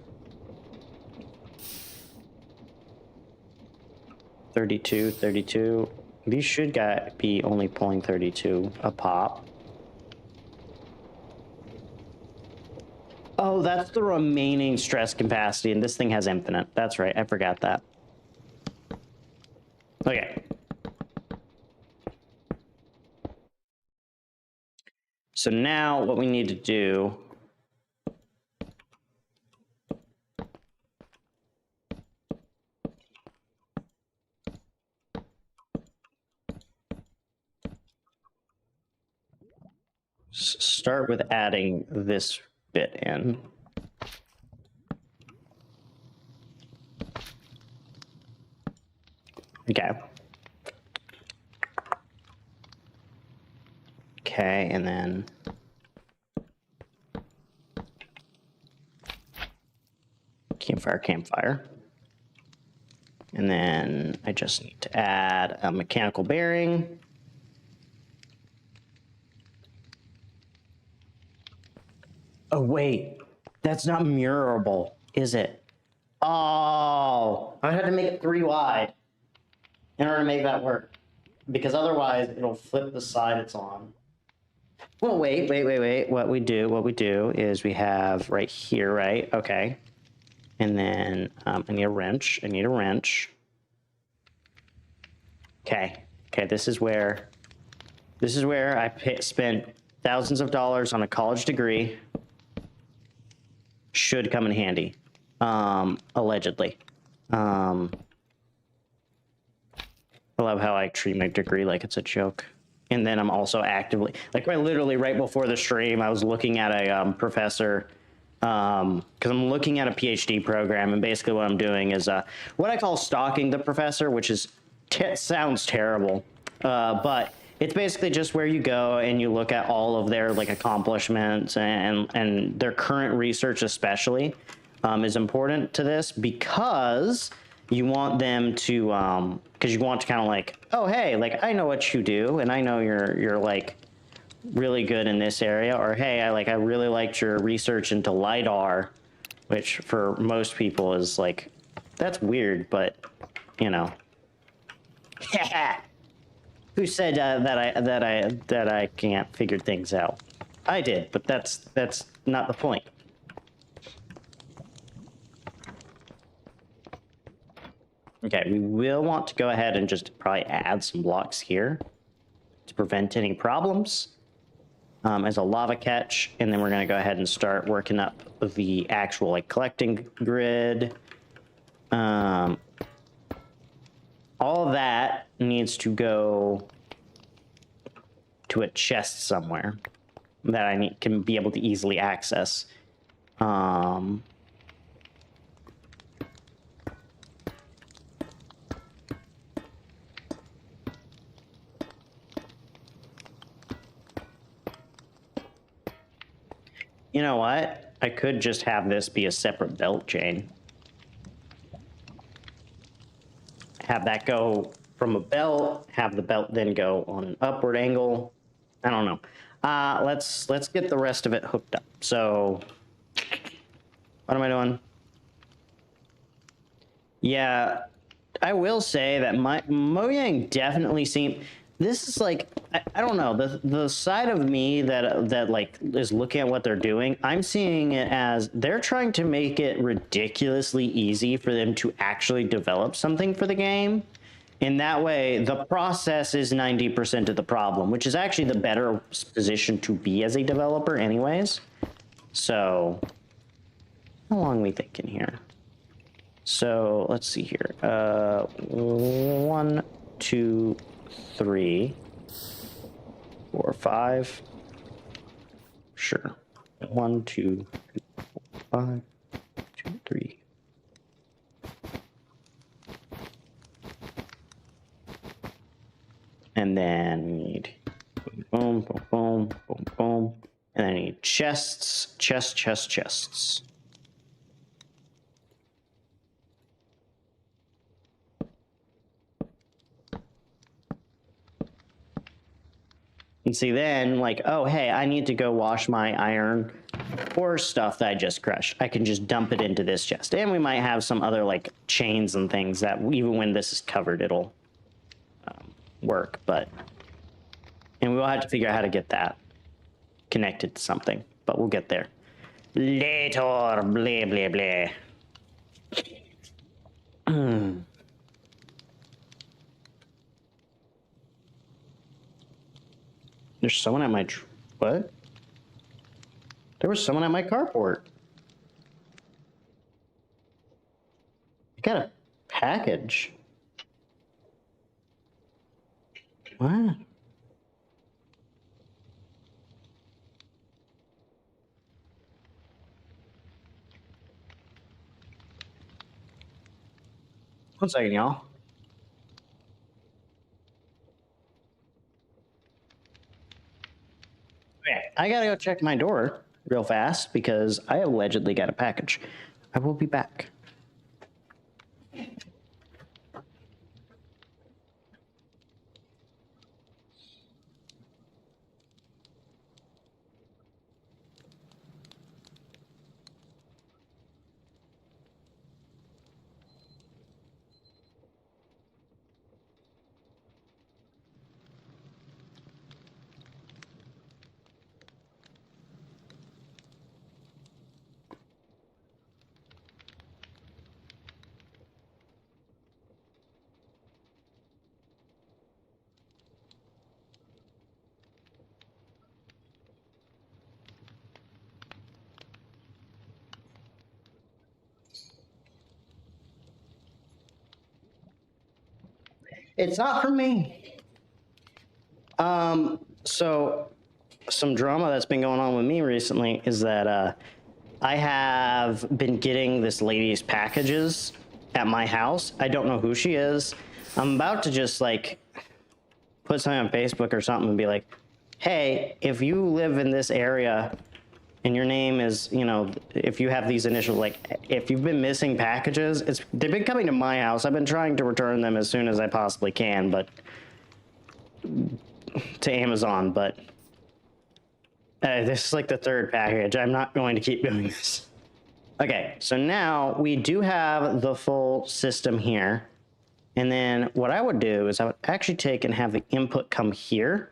32, 32. These should be only pulling 32 a pop. Oh, that's the remaining stress capacity, and this thing has infinite. That's right, I forgot that. Okay. So now what we need to do start with adding this bit in. Okay. Okay, and then campfire. And then I just need to add a mechanical bearing. Oh, wait, that's not mirrorable, is it? Oh, I had to make it 3 wide in order to make that work, because otherwise it'll flip the side it's on. Well, wait. What we do is we have right here, right? Okay. And then I need a wrench. Okay. This is where I spent thousands of dollars on a college degree. Should come in handy, allegedly. I love how I treat my degree like it's a joke. And then I'm also actively, like, literally right before the stream, I was looking at a professor, because I'm looking at a PhD program, and basically what I'm doing is what I call stalking the professor, which is sounds terrible, but it's basically just where you go and you look at all of their like accomplishments and their current research especially is important to this, because you want them to because you want to kind of like, oh, hey, like, I know what you do, and I know you're like really good in this area, or hey, I really liked your research into LiDAR, which for most people is like, that's weird, but you know. Who said that I can't figure things out? I did, but that's not the point. Okay, we will want to go ahead and just probably add some blocks here to prevent any problems as a lava catch, and then we're going to go ahead and start working up the actual like collecting grid. All of that needs to go to a chest somewhere that I can be able to easily access. You know what? I could just have this be a separate belt chain. Have that go from a belt, have the belt then go on an upward angle. I don't know. Let's get the rest of it hooked up. So what am I doing? Yeah, I will say that my Mojang definitely seemed. This is like I don't know, the side of me that like is looking at what they're doing. I'm seeing it as they're trying to make it ridiculously easy for them to actually develop something for the game. In that way, the process is 90% of the problem, which is actually the better position to be as a developer, anyways. So, how long are we thinking here? So let's see here. 1, 2, 3, 4, 5. Sure. 1, 2, 5, 2, 3. And then we need boom, boom, boom, boom, boom. And then I need chests, chests. And see then, like, oh, hey, I need to go wash my iron ore stuff that I just crushed. I can just dump it into this chest. And we might have some other, like, chains and things that even when this is covered, it'll work. But, and we will have to figure out how to get that connected to something. But we'll get there. Later, blah, blah, blah. There's someone at my what? There was someone at my carport. I got a package. What? One second, y'all. Okay, I gotta go check my door real fast because I allegedly got a package. I will be back. It's not for me. So some drama that's been going on with me recently is that I have been getting this lady's packages at my house. I don't know who she is. I'm about to just like put something on Facebook or something and be like, hey, if you live in this area and your name is, you know, if you have these initials, like if you've been missing packages, they've been coming to my house. I've been trying to return them as soon as I possibly can, but to Amazon, but this is like the third package. I'm not going to keep doing this. Okay, so now we do have the full system here. And then what I would do is I would actually take and have the input come here.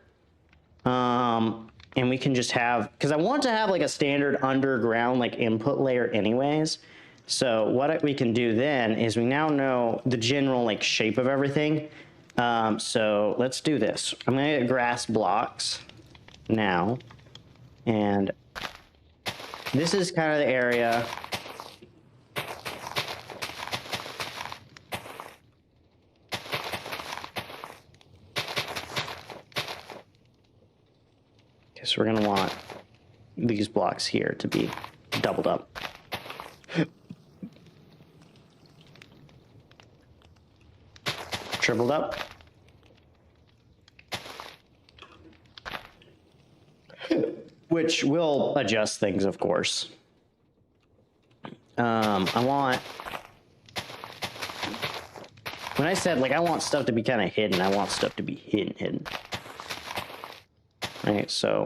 And we can just have, because I want to have like a standard underground like input layer anyways. So what we can do then is we now know the general like shape of everything. So let's do this. I'm gonna get grass blocks now. And this is kind of the area. Okay, so we're gonna want these blocks here to be doubled up. Tripled up. Which will adjust things, of course. I want, when I said, like, I want stuff to be kind of hidden, I want stuff to be hidden. Right, so.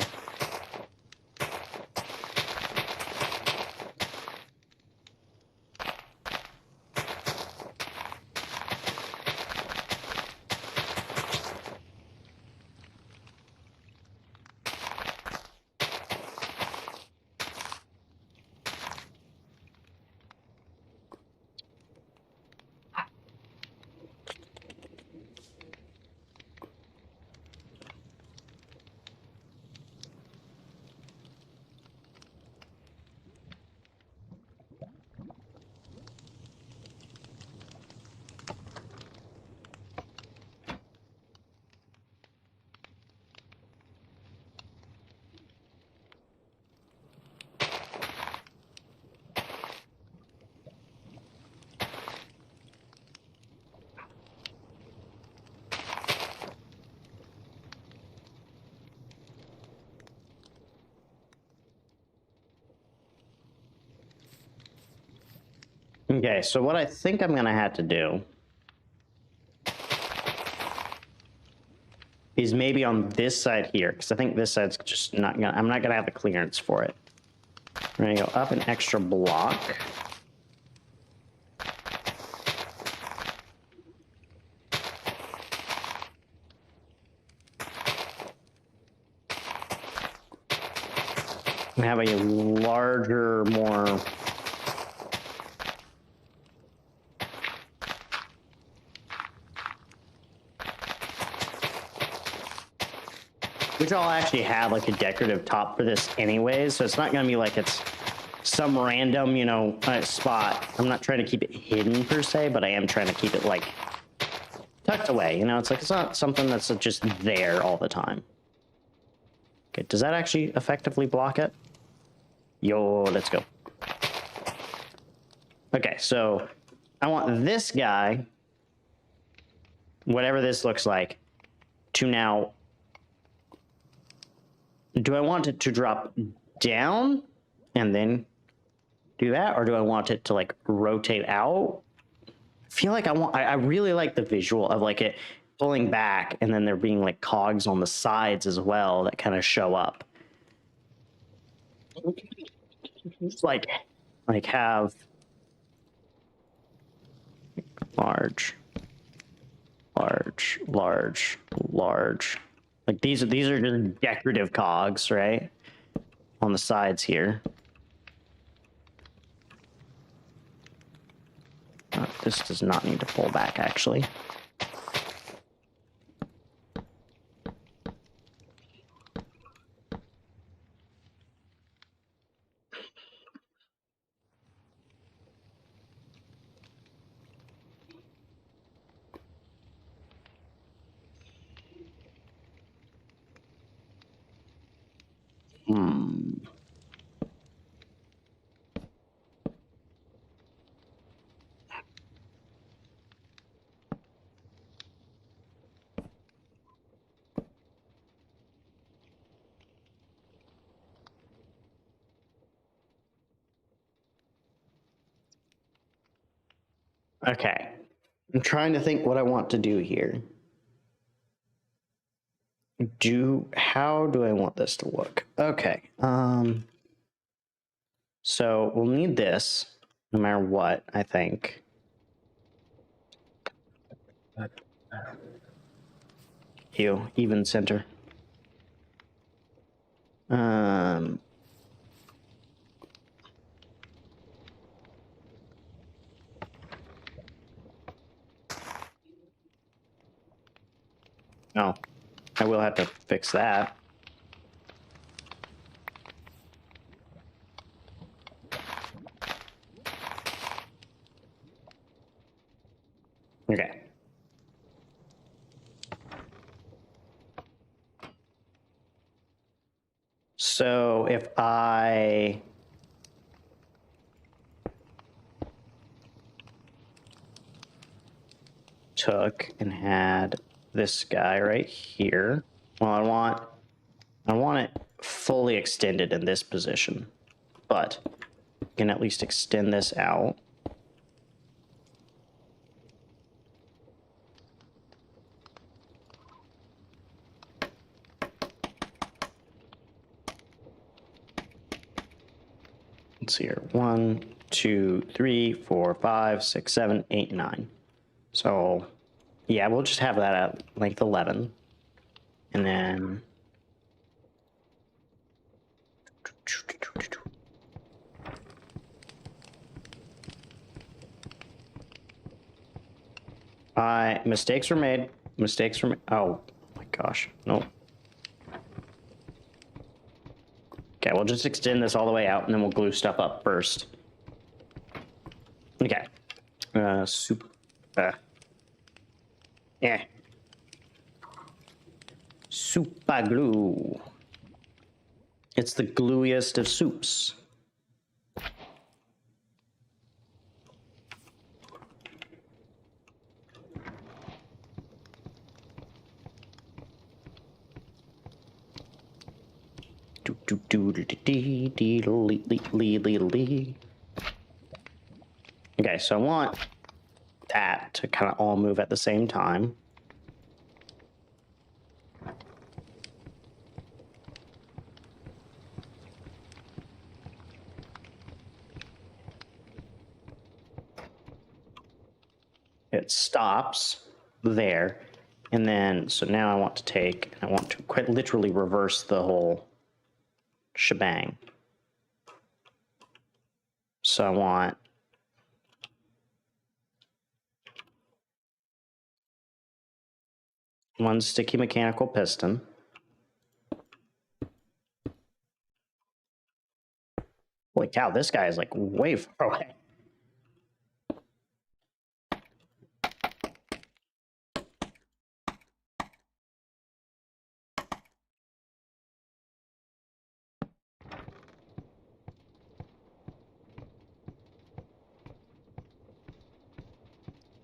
Okay, so what I think I'm gonna have to do is maybe on this side here, because I think this side's just not gonna, I'm not gonna have the clearance for it. We're gonna go up an extra block. And have a larger, more which I'll actually have like a decorative top for this anyways, so it's not gonna be like it's some random, you know, spot. I'm not trying to keep it hidden per se, but I am trying to keep it like tucked away, you know? It's like, it's not something that's just there all the time. Okay, does that actually effectively block it? Yo, let's go. Okay, so I want this guy, whatever this looks like, to now, do I want it to drop down and then do that? Or do I want it to like rotate out? I feel like I really like the visual of like it pulling back and then there being like cogs on the sides as well that kind of show up. Like have large. Like these are just decorative cogs, right? On the sides here. This does not need to pull back, actually. Okay. I'm trying to think what I want to do here. How do I want this to look? Okay. So we'll need this no matter what, I think. Even center. No, I will have to fix that. Okay. So if I took and had this guy right here, well, I want it fully extended in this position, but We can at least extend this out. Let's see here. 1, 2, 3, 4, 5, 6, 7, 8, 9. So, yeah, we'll just have that at length 11. And then... mistakes were made. Mistakes were made. Oh, my gosh. No. Okay, we'll just extend this all the way out, and then we'll glue stuff up first. Okay. Yeah. Super glue. It's the gluiest of soups. Okay, so I want that to kind of all move at the same time. It stops there. And then, so now I want to quite literally reverse the whole shebang. So I want one sticky mechanical piston. Holy cow, this guy is like way far away.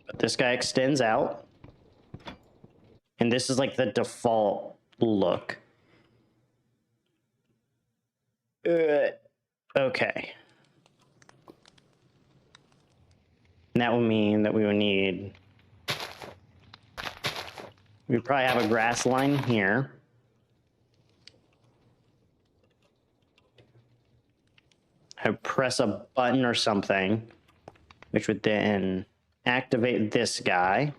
But this guy extends out. And this is like the default look. Okay. And that would mean that we would need... We'd probably have a grass line here. I would press a button or something, which would then activate this guy.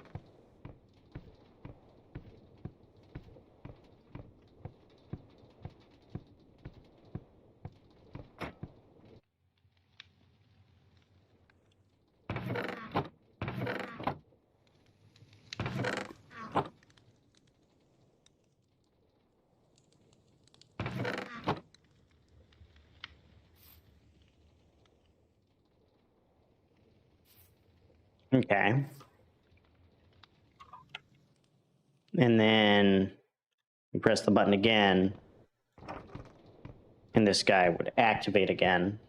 Okay. And then you press the button again, and this guy would activate again.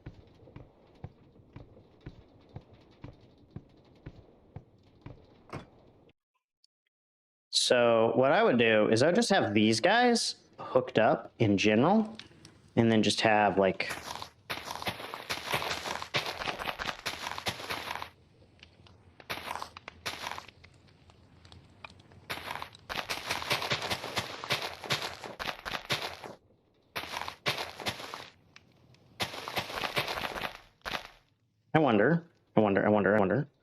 So what I would do is I would just have these guys hooked up in general, and then just have like... I wonder.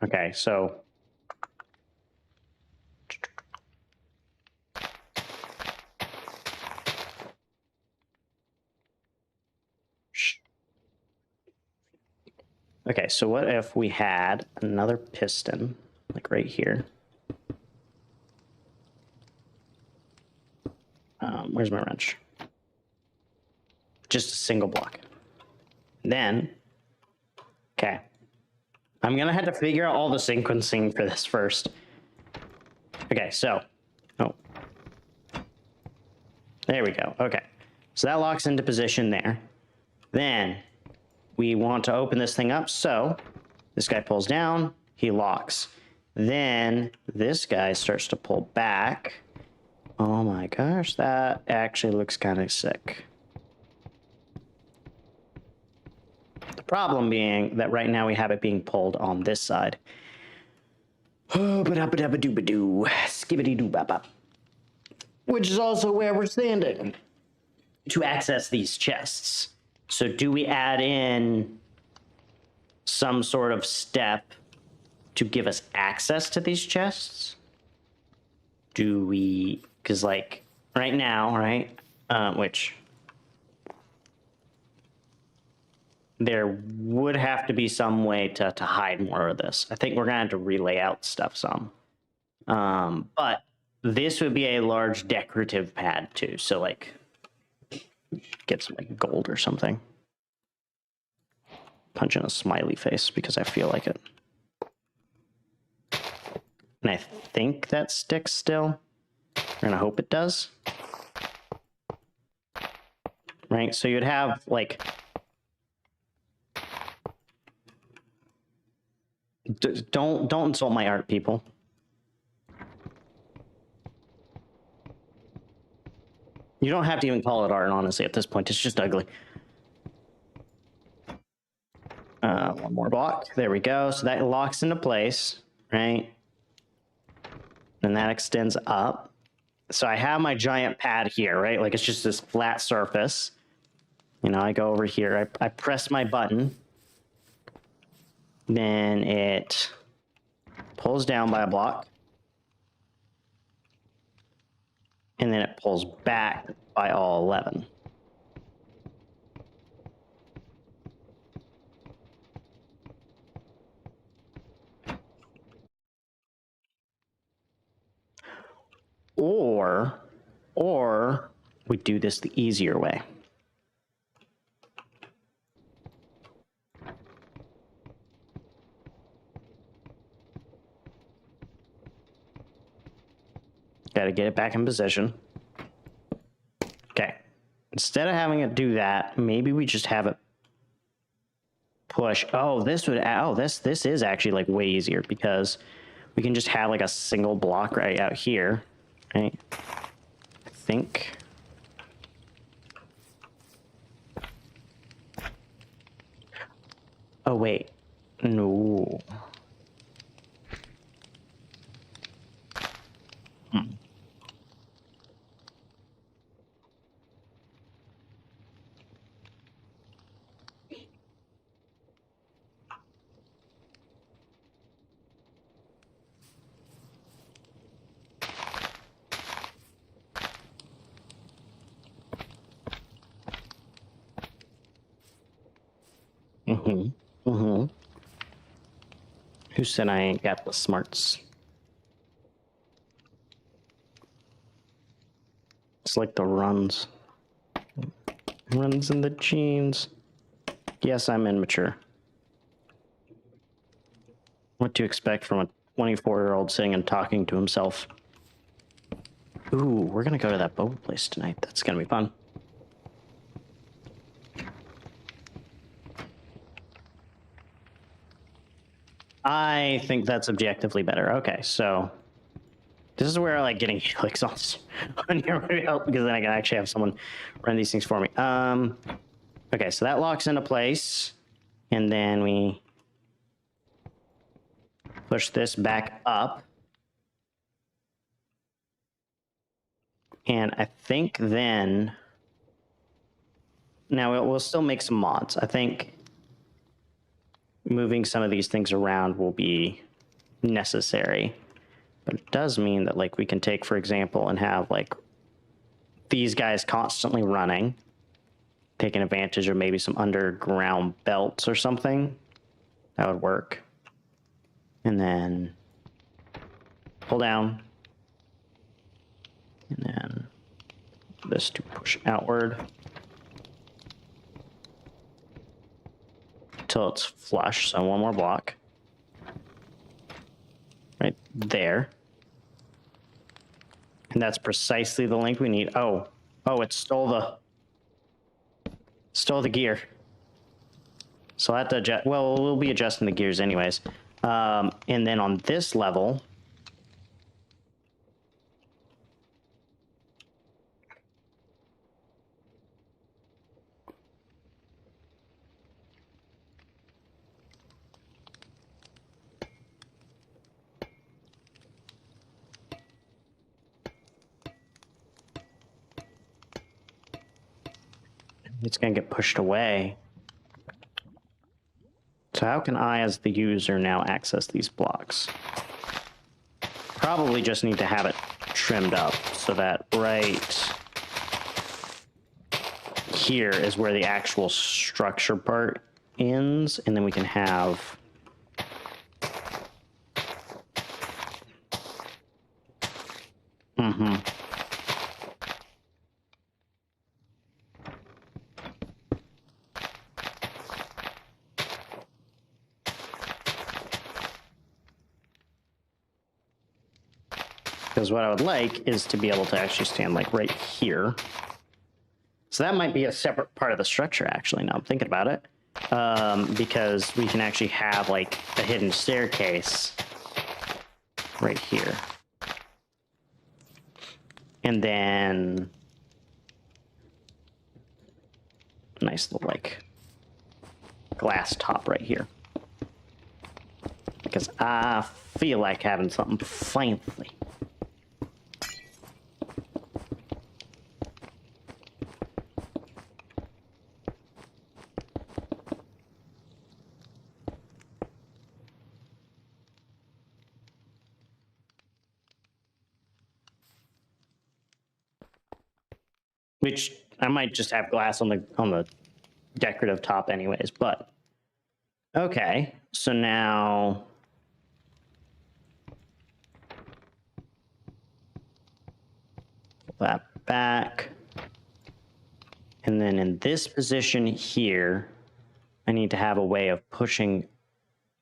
Okay, so... Okay, so what if we had another piston, like right here? Where's my wrench? Just a single block. Then, okay. I'm gonna have to figure out all the sequencing for this first. Okay, so, oh. There we go, okay. So that locks into position there. Then, we want to open this thing up, so this guy pulls down, he locks. Then, this guy starts to pull back. Oh my gosh, that actually looks kind of sick. The problem being that right now we have it being pulled on this side. Oh, ba-da-ba-da-ba-doo-ba-doo. Skibbity-doo-bop-bop. Which is also where we're standing to access these chests. So do we add in some sort of step to give us access to these chests? Do we, because like right now, right, which there would have to be some way to hide more of this. I think we're gonna have to relay out stuff some. But this would be a large decorative pad too. So like get some like gold or something. Punch in a smiley face because I feel like it. And I think that sticks still. We're gonna hope it does. Right, so you'd have like don't insult my art, people. You don't have to even call it art, honestly, at this point. It's just ugly. One more block. There we go. So that locks into place, right? And that extends up. So I have my giant pad here, right? Like it's just this flat surface. You know, I go over here. I press my button. Then it pulls down by a block. And then it pulls back by all 11. Or we do this the easier way. Got to get it back in position. Okay. Instead of having it do that, maybe we just have it push. Oh, this would. Oh, this is actually like way easier because we can just have like a single block right out here, right? I think. Oh wait, no. Who said I ain't got the smarts? It's like the runs. Runs in the genes. Yes, I'm immature. What to expect from a 24-year-old sitting and talking to himself. Ooh, we're gonna go to that boba place tonight. That's gonna be fun. I think that's objectively better. Okay, so this is where I like getting clicks on here would help because then I can actually have someone run these things for me. Okay, so that locks into place, and then we push this back up. And I think then, now we'll still make some mods. I think moving some of these things around will be necessary. But it does mean that like we can take, for example, and have like these guys constantly running, taking advantage of maybe some underground belts or something. That would work. And then pull down. And then this to push outward. Until it's flush, so one more block. Right there. And that's precisely the length we need. Oh, it stole the gear. So I have to adjust. Well, we'll be adjusting the gears anyways. And then on this level, It's going to get pushed away. So how can I, as the user, now access these blocks? Probably just need to have it trimmed up so that right here is where the actual structure part ends, and then we can have because what I would like is to be able to actually stand like right here. So that might be a separate part of the structure, actually, now I'm thinking about it. Because we can actually have like a hidden staircase right here. And then nice little like glass top right here. Because I feel like having something fancy. Which I might just have glass on the decorative top anyways, but okay. So now pull that back. And then in this position here, I need to have a way of pushing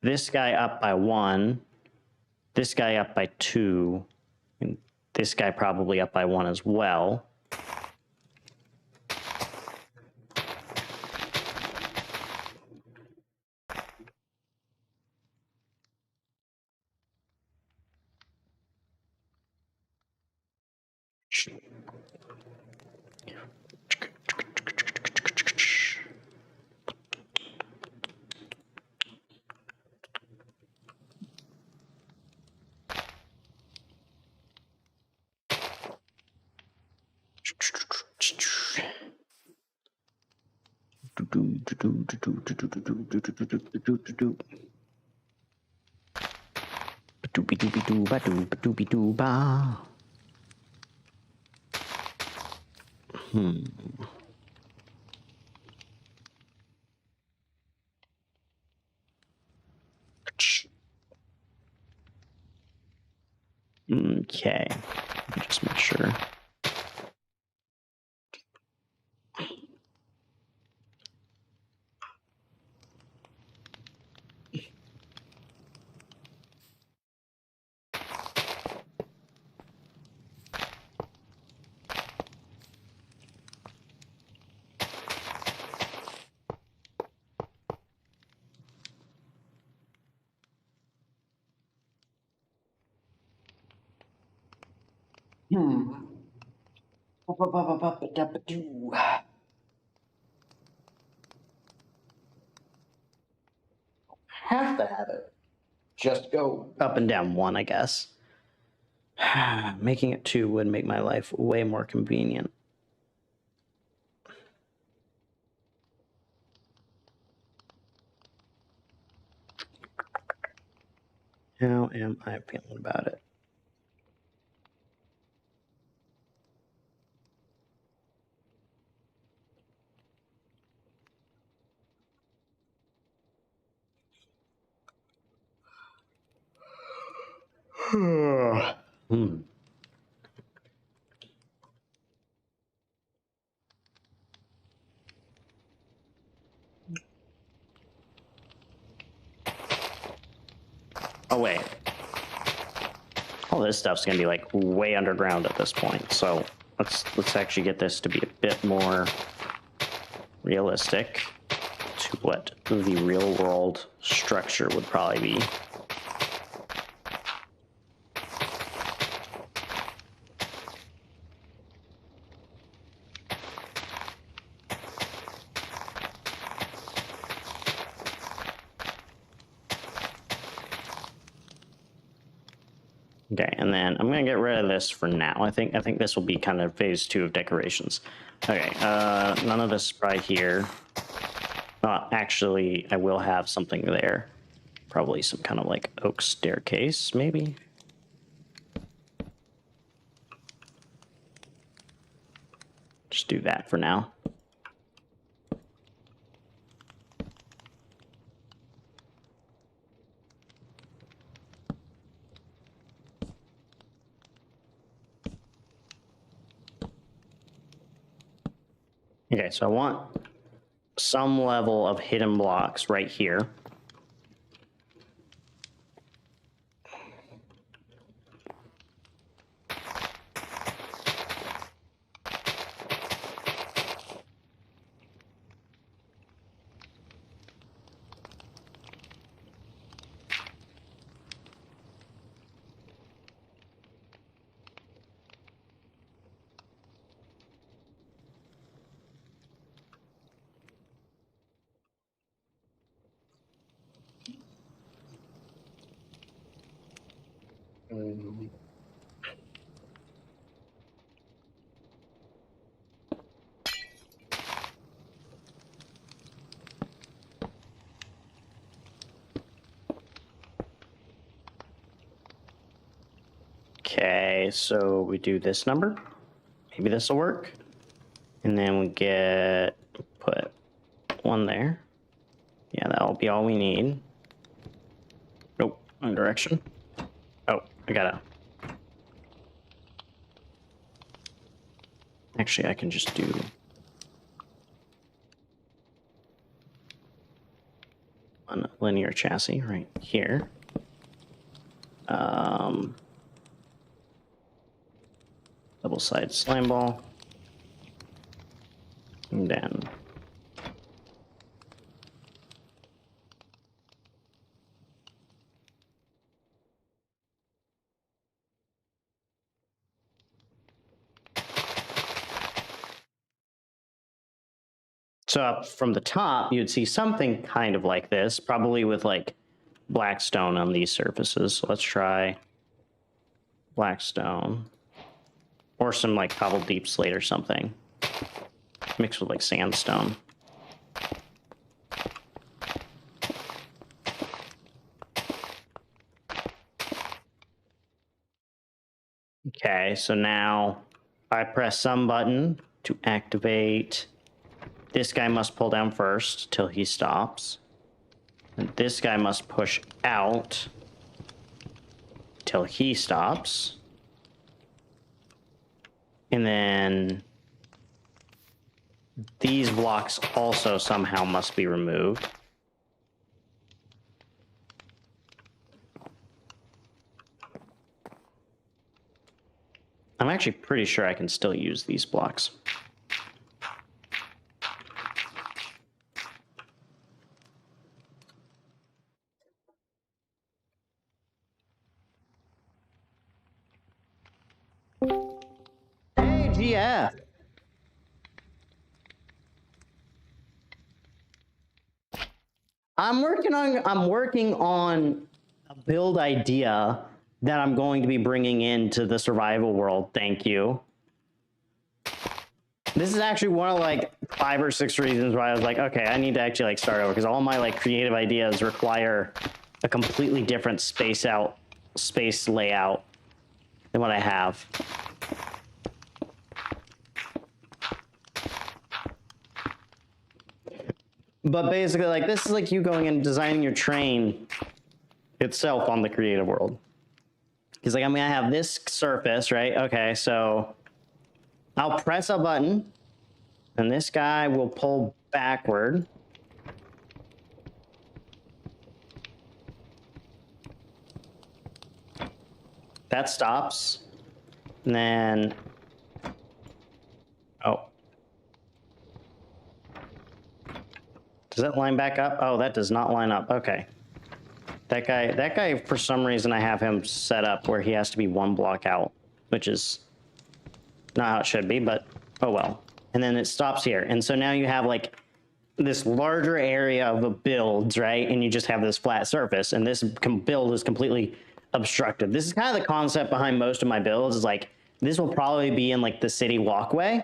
this guy up by 1, this guy up by 2, and this guy probably up by 1 as well. Okay, just make sure. Have to have it. Just go up and down 1, I guess. Making it 2 would make my life way more convenient. How am I feeling about it? Oh wait. All this stuff's gonna be like way underground at this point, so let's actually get this to be a bit more realistic to what the real world structure would probably be. Okay, and then I'm gonna get rid of this for now. I think this will be kind of phase 2 of decorations. Okay, none of this right here. Actually, I will have something there. Probably some kind of like oak staircase, maybe. Just do that for now. Okay, so I want some level of hidden blocks right here. Okay, so we do this number. Maybe this will work. And then we put one there. Yeah, that'll be all we need. Nope, wrong direction. Oh, I gotta. Actually, I can just do. On a linear chassis right here. Double side slime ball. And then so up from the top, you'd see something kind of like this, probably with like black stone on these surfaces. So let's try black stone. Or some like cobbled deep slate or something. Mixed with like sandstone. Okay, so now I press some button to activate. This guy must pull down first till he stops. And this guy must push out till he stops. And then these blocks also somehow must be removed. I'm actually pretty sure I can still use these blocks. Hey, GF. I'm working on a build idea that I'm going to be bringing into the survival world. Thank you. This is actually one of like 5 or 6 reasons why I was like, okay, I need to actually like start over, because all my like creative ideas require a completely different space layout than what I have. But basically, like, this is like you going and designing your train itself on the creative world. He's like, I'm gonna have this surface, right? Okay, so I'll press a button, and this guy will pull backward. That stops. And then, oh. Does that line back up? Oh, that does not line up. Okay. That guy, for some reason, I have him set up where he has to be 1 block out, which is not how it should be, but oh well. And then it stops here. And so now you have like this larger area of builds, right? And you just have this flat surface, and this build is completely obstructed. This is kind of the concept behind most of my builds, is like, this will probably be in like the city walkway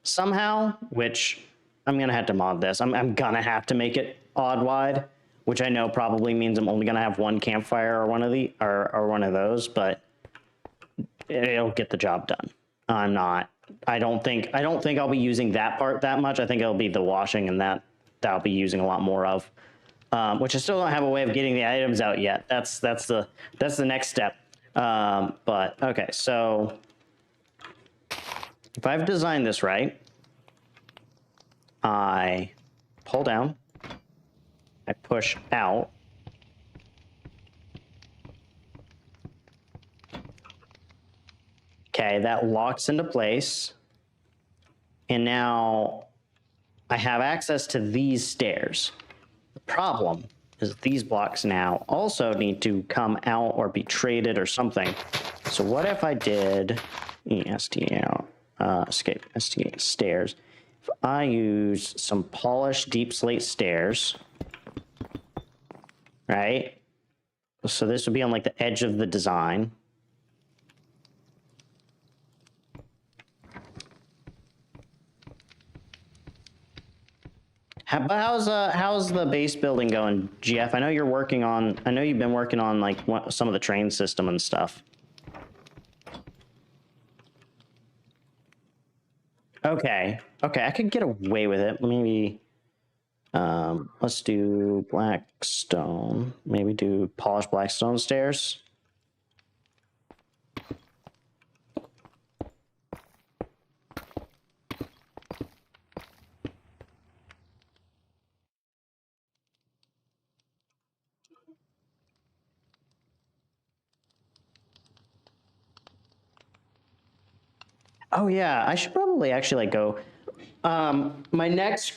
somehow, which I'm gonna have to mod this. I'm gonna have to make it odd wide, which I know probably means I'm only gonna have one campfire or one of those, but it'll get the job done. I don't think I'll be using that part that much. I think it'll be the washing, and that I'll be using a lot more of, which I still don't have a way of getting the items out yet. That's the next step. But okay, so if I've designed this right, I pull down, I push out, okay, that locks into place, and now I have access to these stairs. The problem is these blocks now also need to come out or be traded or something. So what if I did ESTL, escape, ST stairs. If I use some polished deep slate stairs, right? So this would be on like the edge of the design. How's the base building going, Jeff? I know you're working on. I know you've been working on like some of the train system and stuff. Okay, I could get away with it. Maybe. Let's do black stone. Maybe do polished black stone stairs. Oh yeah, I should probably actually like go. My next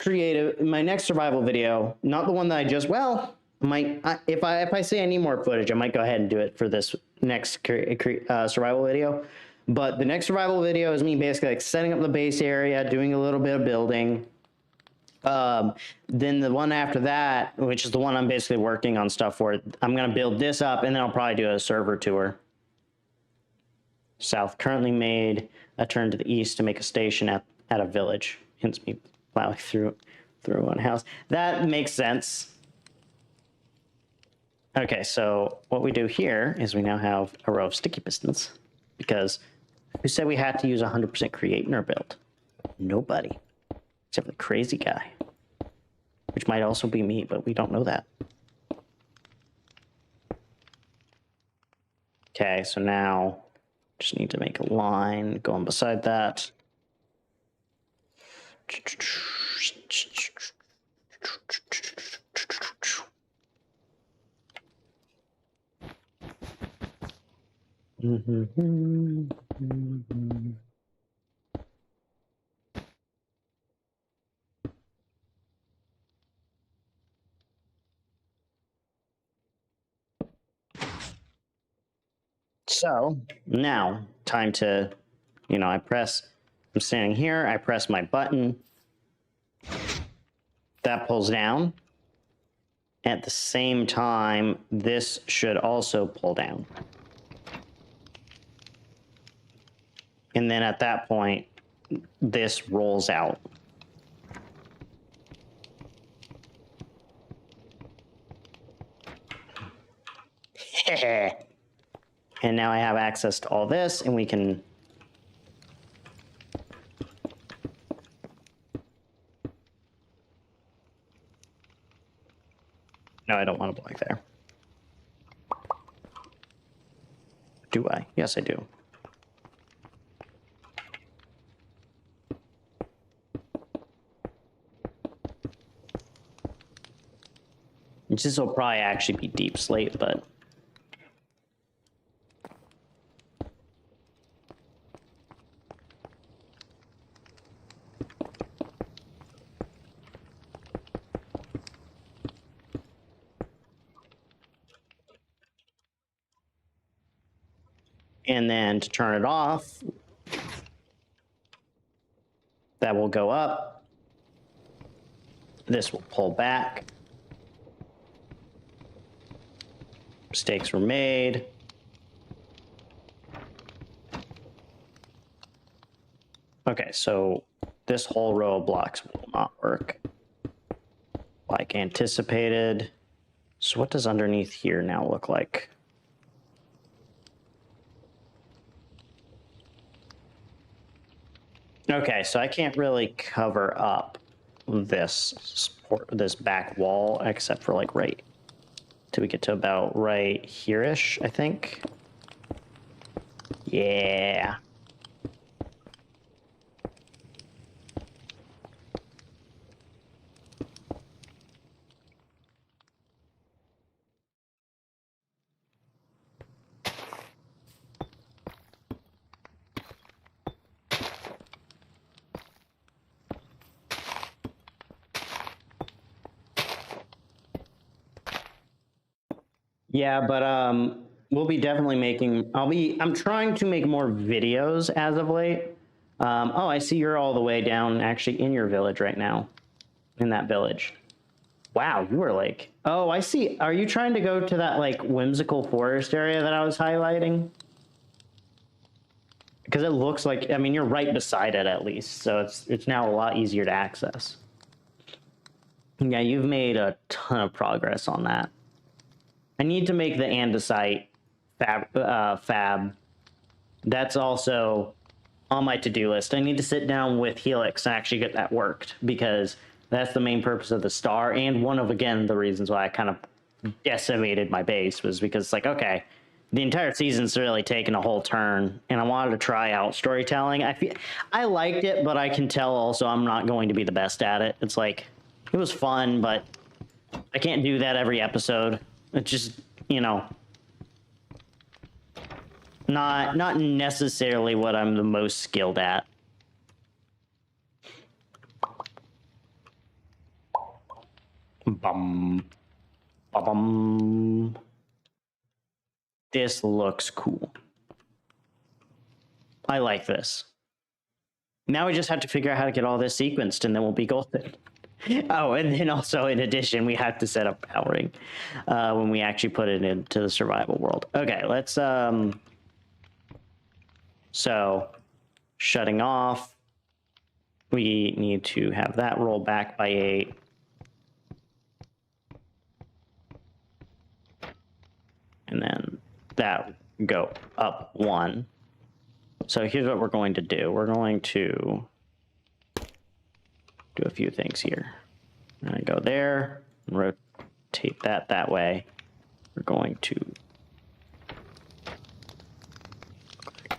survival video, not the one that I just, if I say I need more footage, I might go ahead and do it for this next survival video. But the next survival video is me basically like setting up the base area, doing a little bit of building. Then the one after that, which is the one I'm basically working on stuff for, I'm gonna build this up, and then I'll probably do a server tour. South currently made a turn to the east to make a station at a village. Hence me plowing through one house. That makes sense. Okay, so what we do here is we now have a row of sticky pistons, because who said we had to use 100% create in our build? Nobody, except for the crazy guy, which might also be me, but we don't know that. Okay, so now just need to make a line going beside that. So now time to, I'm standing here, I press my button, that pulls down. At the same time, this should also pull down. And then at that point, this rolls out. And now I have access to all this, and we can... No, I don't want to block there. Do I? Yes, I do. This will probably actually be deep slate, but... And then to turn it off, that will go up. This will pull back. Mistakes were made. Okay, so this whole row of blocks will not work like anticipated. So what does underneath here now look like? Okay, so I can't really cover up this back wall except for like right till we get to about right here-ish, I think. Yeah. Yeah, but we'll be definitely making. I'm trying to make more videos as of late. Oh, I see you're all the way down, actually, in your village right now, in that village. Wow, you are like. Oh, I see. Are you trying to go to that like whimsical forest area that I was highlighting? Because it looks like. I mean, you're right beside it at least, so it's now a lot easier to access. Yeah, you've made a ton of progress on that. I need to make the andesite fab. That's also on my to-do list. I need to sit down with Helix and actually get that worked, because that's the main purpose of the star, and one of, again, the reasons why I kind of decimated my base was because it's like, okay, the entire season's really taken a whole turn, and I wanted to try out storytelling. I liked it, but I can tell also I'm not going to be the best at it. It's like, it was fun, but I can't do that every episode. It's just, you know, not necessarily what I'm the most skilled at. Bum, bum. This looks cool. I like this. Now we just have to figure out how to get all this sequenced, and then we'll be golden. Oh, and then also, in addition, we have to set up powering when we actually put it into the survival world. Okay, let's... So, shutting off. We need to have that roll back by 8. And then that go up 1. So here's what we're going to do. We're going to do a few things here. I'm going to go there, and rotate that way. We're going to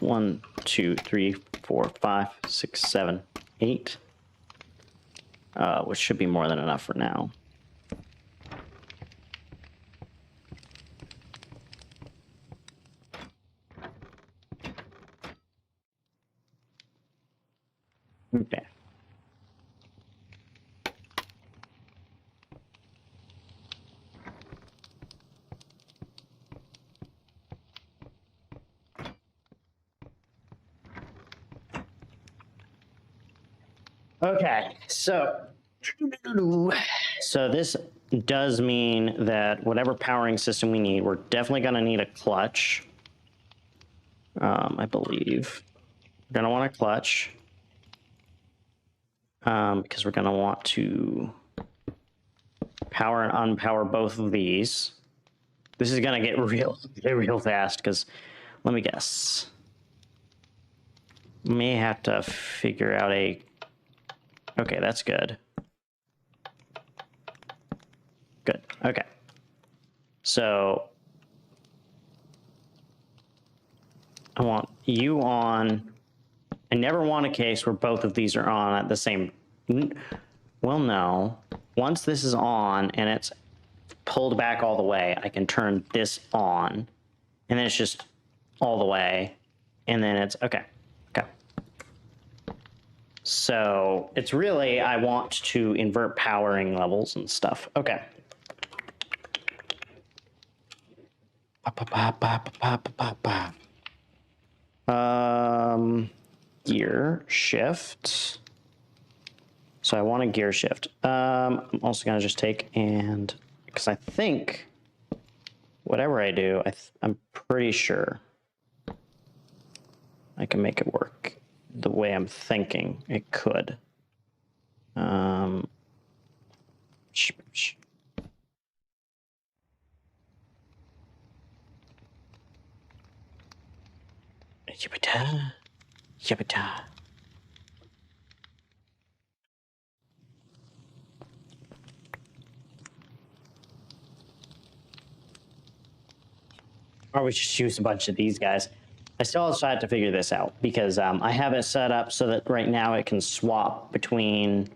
1, 2, 3, 4, 5, 6, 7, 8, which should be more than enough for now. Okay. Okay, so this does mean that whatever powering system we need, we're definitely going to need a clutch. I believe we're going to want a clutch because we're going to want to power and unpower both of these. This is going to get real fast because, let me guess, may have to figure out a... Okay, that's good. Good. Okay. So I want you on. I never want a case where both of these are on at the same... Well, no. Once this is on and it's pulled back all the way, I can turn this on. And then it's just all the way. And then it's... Okay. Okay. So it's really, I want to invert powering levels and stuff. Okay. Gear shift. So I want a gear shift. I'm also gonna just take and, because I think whatever I do, I'm pretty sure I can make it work. the way I'm thinking it could. Yippita, yippita. Or we just use a bunch of these guys. I still also have to figure this out because I have it set up so that right now it can swap between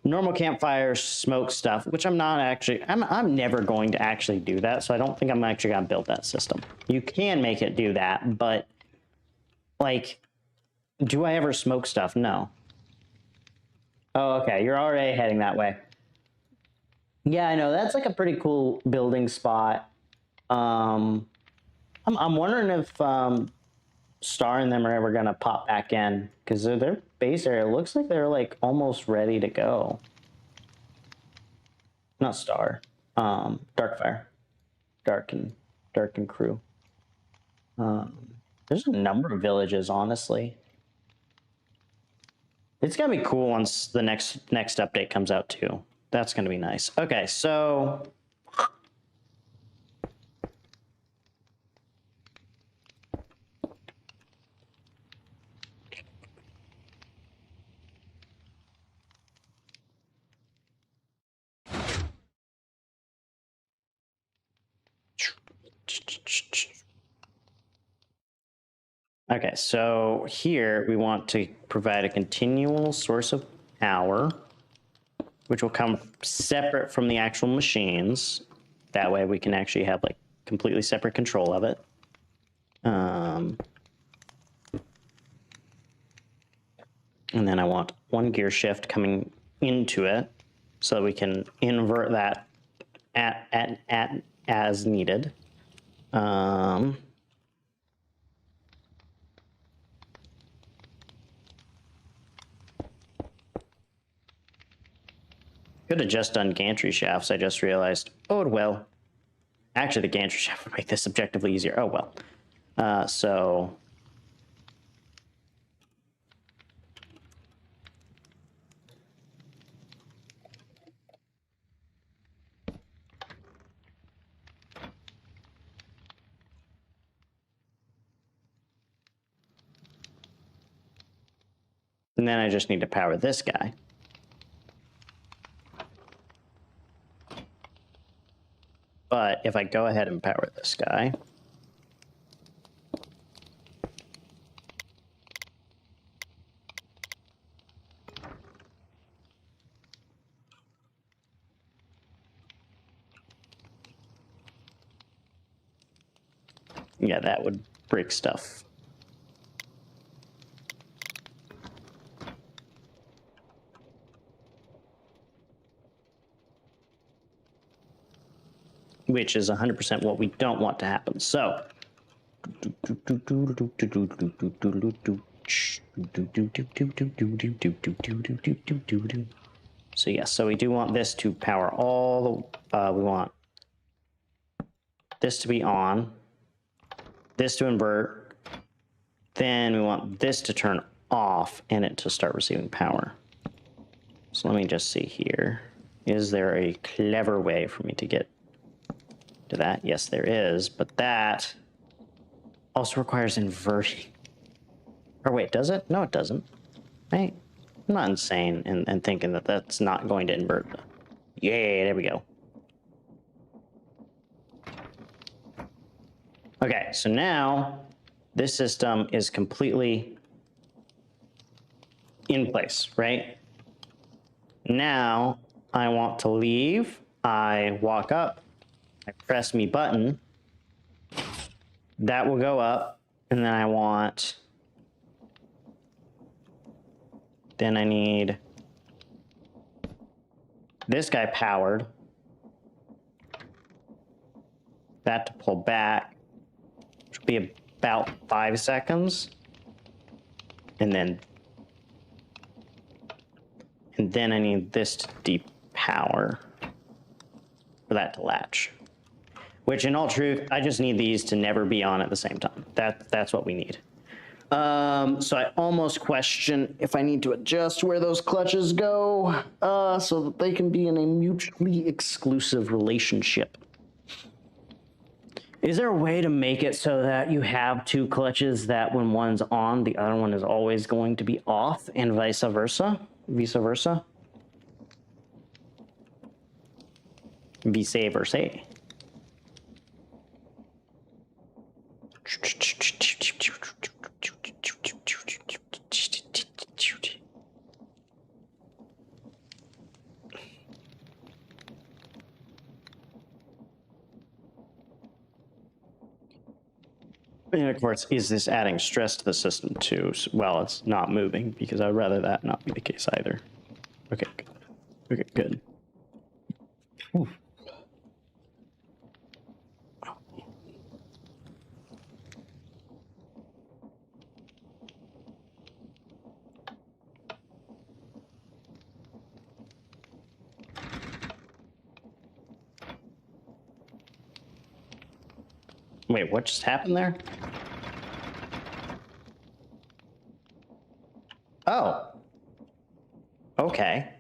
normal campfire smoke stuff, which I'm not actually, I'm never going to actually do that. So I don't think I'm actually going to build that system. You can make it do that, but like, do I ever smoke stuff? No. Oh, okay. You're already heading that way. Yeah, I know. That's like a pretty cool building spot. I'm wondering if Star and them are ever going to pop back in because their base area looks like they're like almost ready to go. Not Star, Darkfire, Dark and Crew. There's a number of villages, honestly. It's gonna be cool once the next update comes out too. That's gonna be nice. Okay, so okay, so here we want to provide a continual source of power, which will come separate from the actual machines. That way we can actually have like completely separate control of it. And then I want one gear shift coming into it so that we can invert that at as needed. Could have just done gantry shafts, I just realized. Oh, well. Actually, the gantry shaft would make this objectively easier. Oh, well. So... And then I just need to power this guy. But if I go ahead and power this guy... Yeah, that would break stuff. Which is 100% what we don't want to happen. So, so yes, so we do want this to power all the, we want this to be on, this to invert, then we want this to turn off and it to start receiving power. So let me just see here. Is there a clever way for me to get to that? Yes, there is, but that also requires inverting. Or wait, does it? No, it doesn't. Right? I'm not insane in thinking that that's not going to invert. Yay, there we go. Okay, so now this system is completely in place, right? Now I want to leave. I walk up. I press me button. That will go up. And then I want... Then I need this guy powered. That to pull back, which will be about 5 seconds. And then I need this to depower for that to latch. Which in all truth, I just need these to never be on at the same time. That's what we need. So I almost question if I need to adjust where those clutches go, so that they can be in a mutually exclusive relationship. Is there a way to make it so that you have two clutches that when one's on, the other one is always going to be off, and vice versa? Vice versa? Vice versa. And of course, is this adding stress to the system too? Well, it's not moving, because I'd rather that not be the case either. Okay, good. Okay, good. Ooh. Wait, what just happened there? Oh. Okay.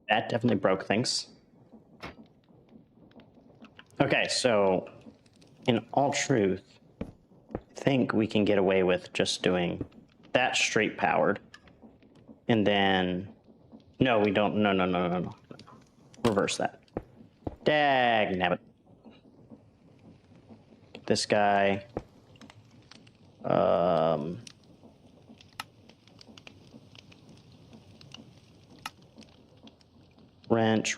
That definitely broke things. Okay, so in all truth, I think we can get away with just doing that straight powered. And then, no, we don't. No. Reverse that. Dag nabbit. Get this guy. Wrench.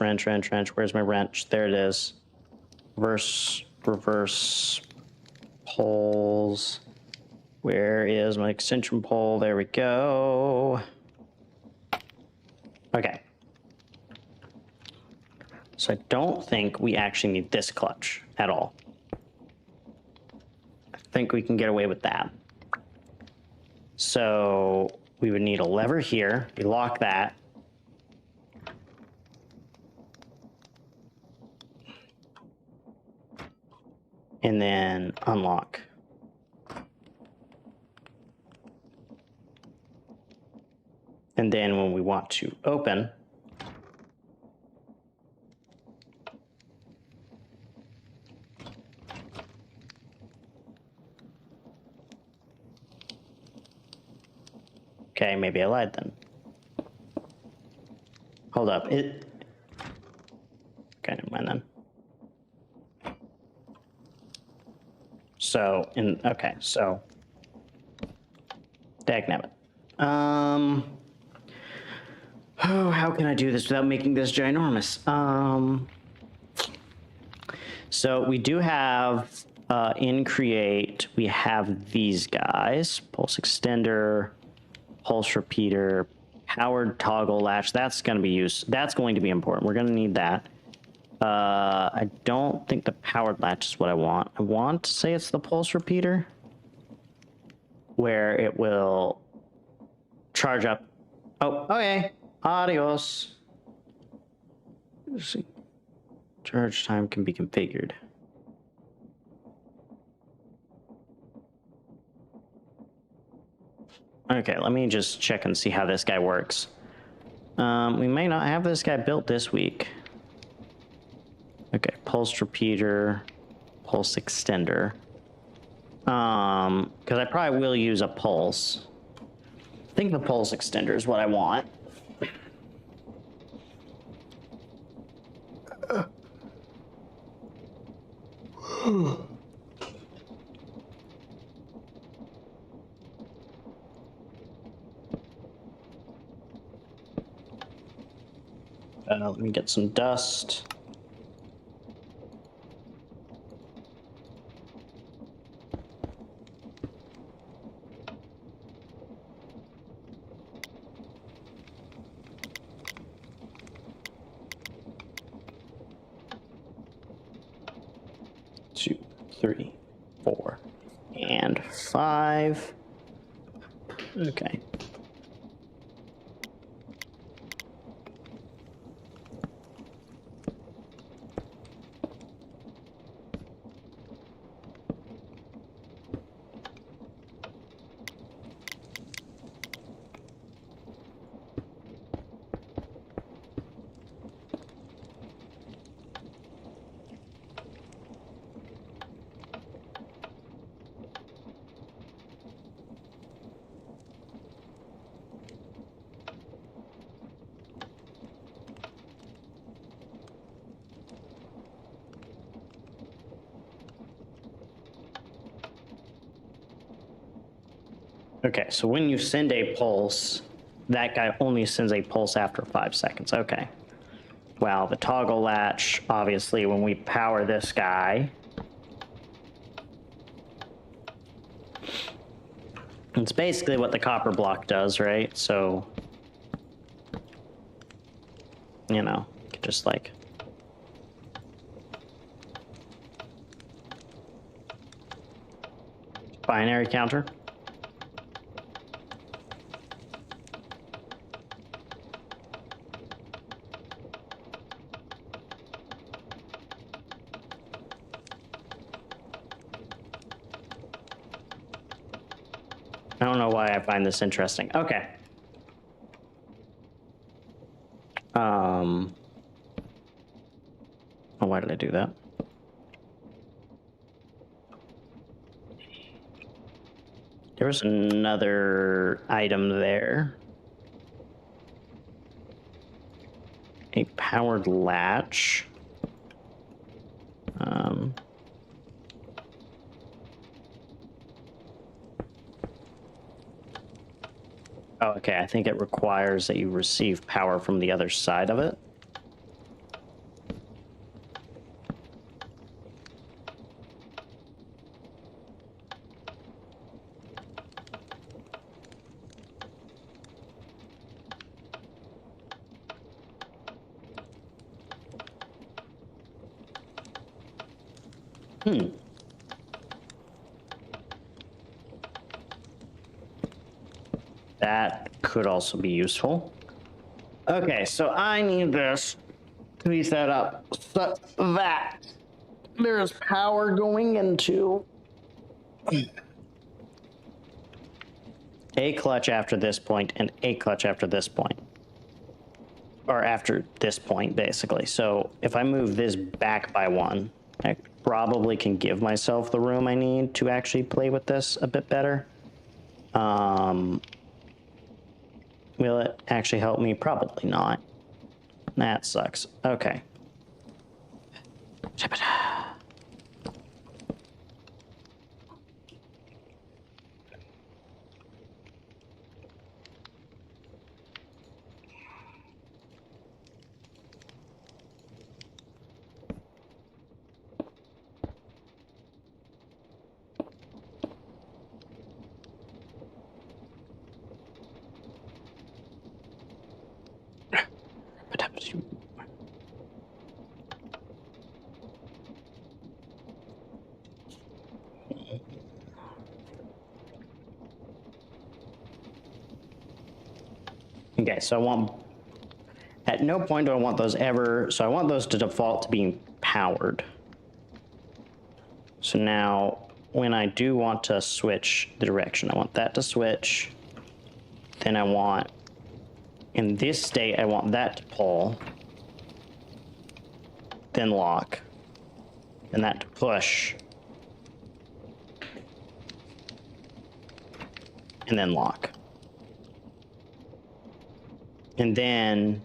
Where's my wrench? There it is. Reverse poles. Where is my extension pole? There we go. Okay. So I don't think we actually need this clutch at all. I think we can get away with that. So we would need a lever here. We lock that. And then unlock. And then when we want to open, okay, maybe I lied then. Hold up. Okay, never mind then. So, okay, so, dagnabbit. Oh, how can I do this without making this ginormous? So we do have, in create, we have these guys, pulse extender, pulse repeater, powered toggle latch. That's going to be important. We're going to need that. I don't think the powered latch is what I want. I want to say it's the pulse repeater, where it will charge up. Oh, okay. Adios. Let's see. Charge time can be configured. Okay, let me just check and see how this guy works. We may not have this guy built this week. Okay, pulse repeater, pulse extender. Because I probably will use a pulse. I think the pulse extender is what I want. Let me get some dust. Two, 3, 4, and 5. Okay. Okay, so when you send a pulse, that guy only sends a pulse after 5 seconds. Okay. Wow, the toggle latch, obviously, when we power this guy, it's basically what the copper block does, right? So, you know, just like... binary counter. I don't know why I find this interesting. Okay. Oh, why did I do that? There was another item there. A powered latch. Oh, okay. I think it requires that you receive power from the other side of it. That could also be useful. Okay, so I need this to be set up so that there's power going into a clutch after this point and a clutch after this point. Or after this point, basically. So if I move this back by 1, I probably can give myself the room I need to actually play with this a bit better. Will it actually help me? Probably not. That sucks. Okay. Okay, so I want, at no point do I want those ever, so I want those to default to being powered. So now, when I do want to switch the direction, I want that to switch. Then I want, in this state, I want that to pull. Then lock. And that to push. And then lock. And then,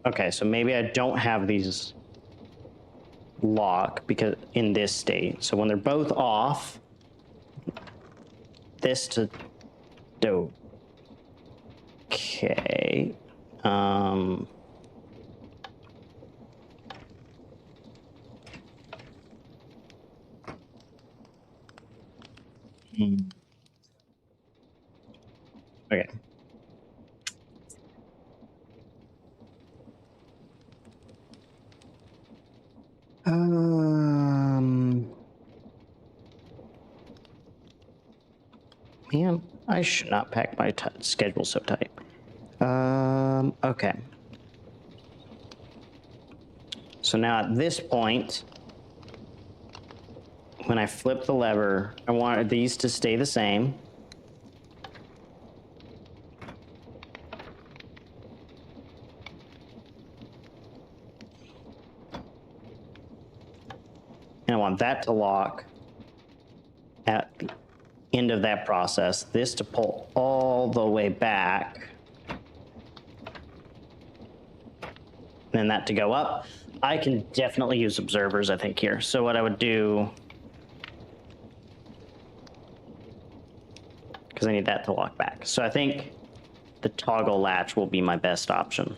okay, so maybe I don't have these lock because in this state. So when they're both off, this to do. Okay. Okay. Man, I should not pack my schedule so tight. Okay. So now at this point, when I flip the lever, I want these to stay the same. And I want that to lock at the end of that process, this to pull all the way back, and that to go up. I can definitely use observers, I think, here. So what I would do because I need that to lock back. So I think the toggle latch will be my best option.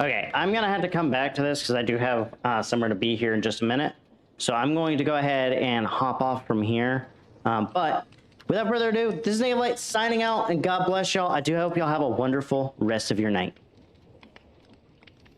Okay, I'm gonna have to come back to this because I do have somewhere to be here in just a minute. So I'm going to go ahead and hop off from here. But without further ado, this is Light signing out, and God bless y'all. I do hope y'all have a wonderful rest of your night.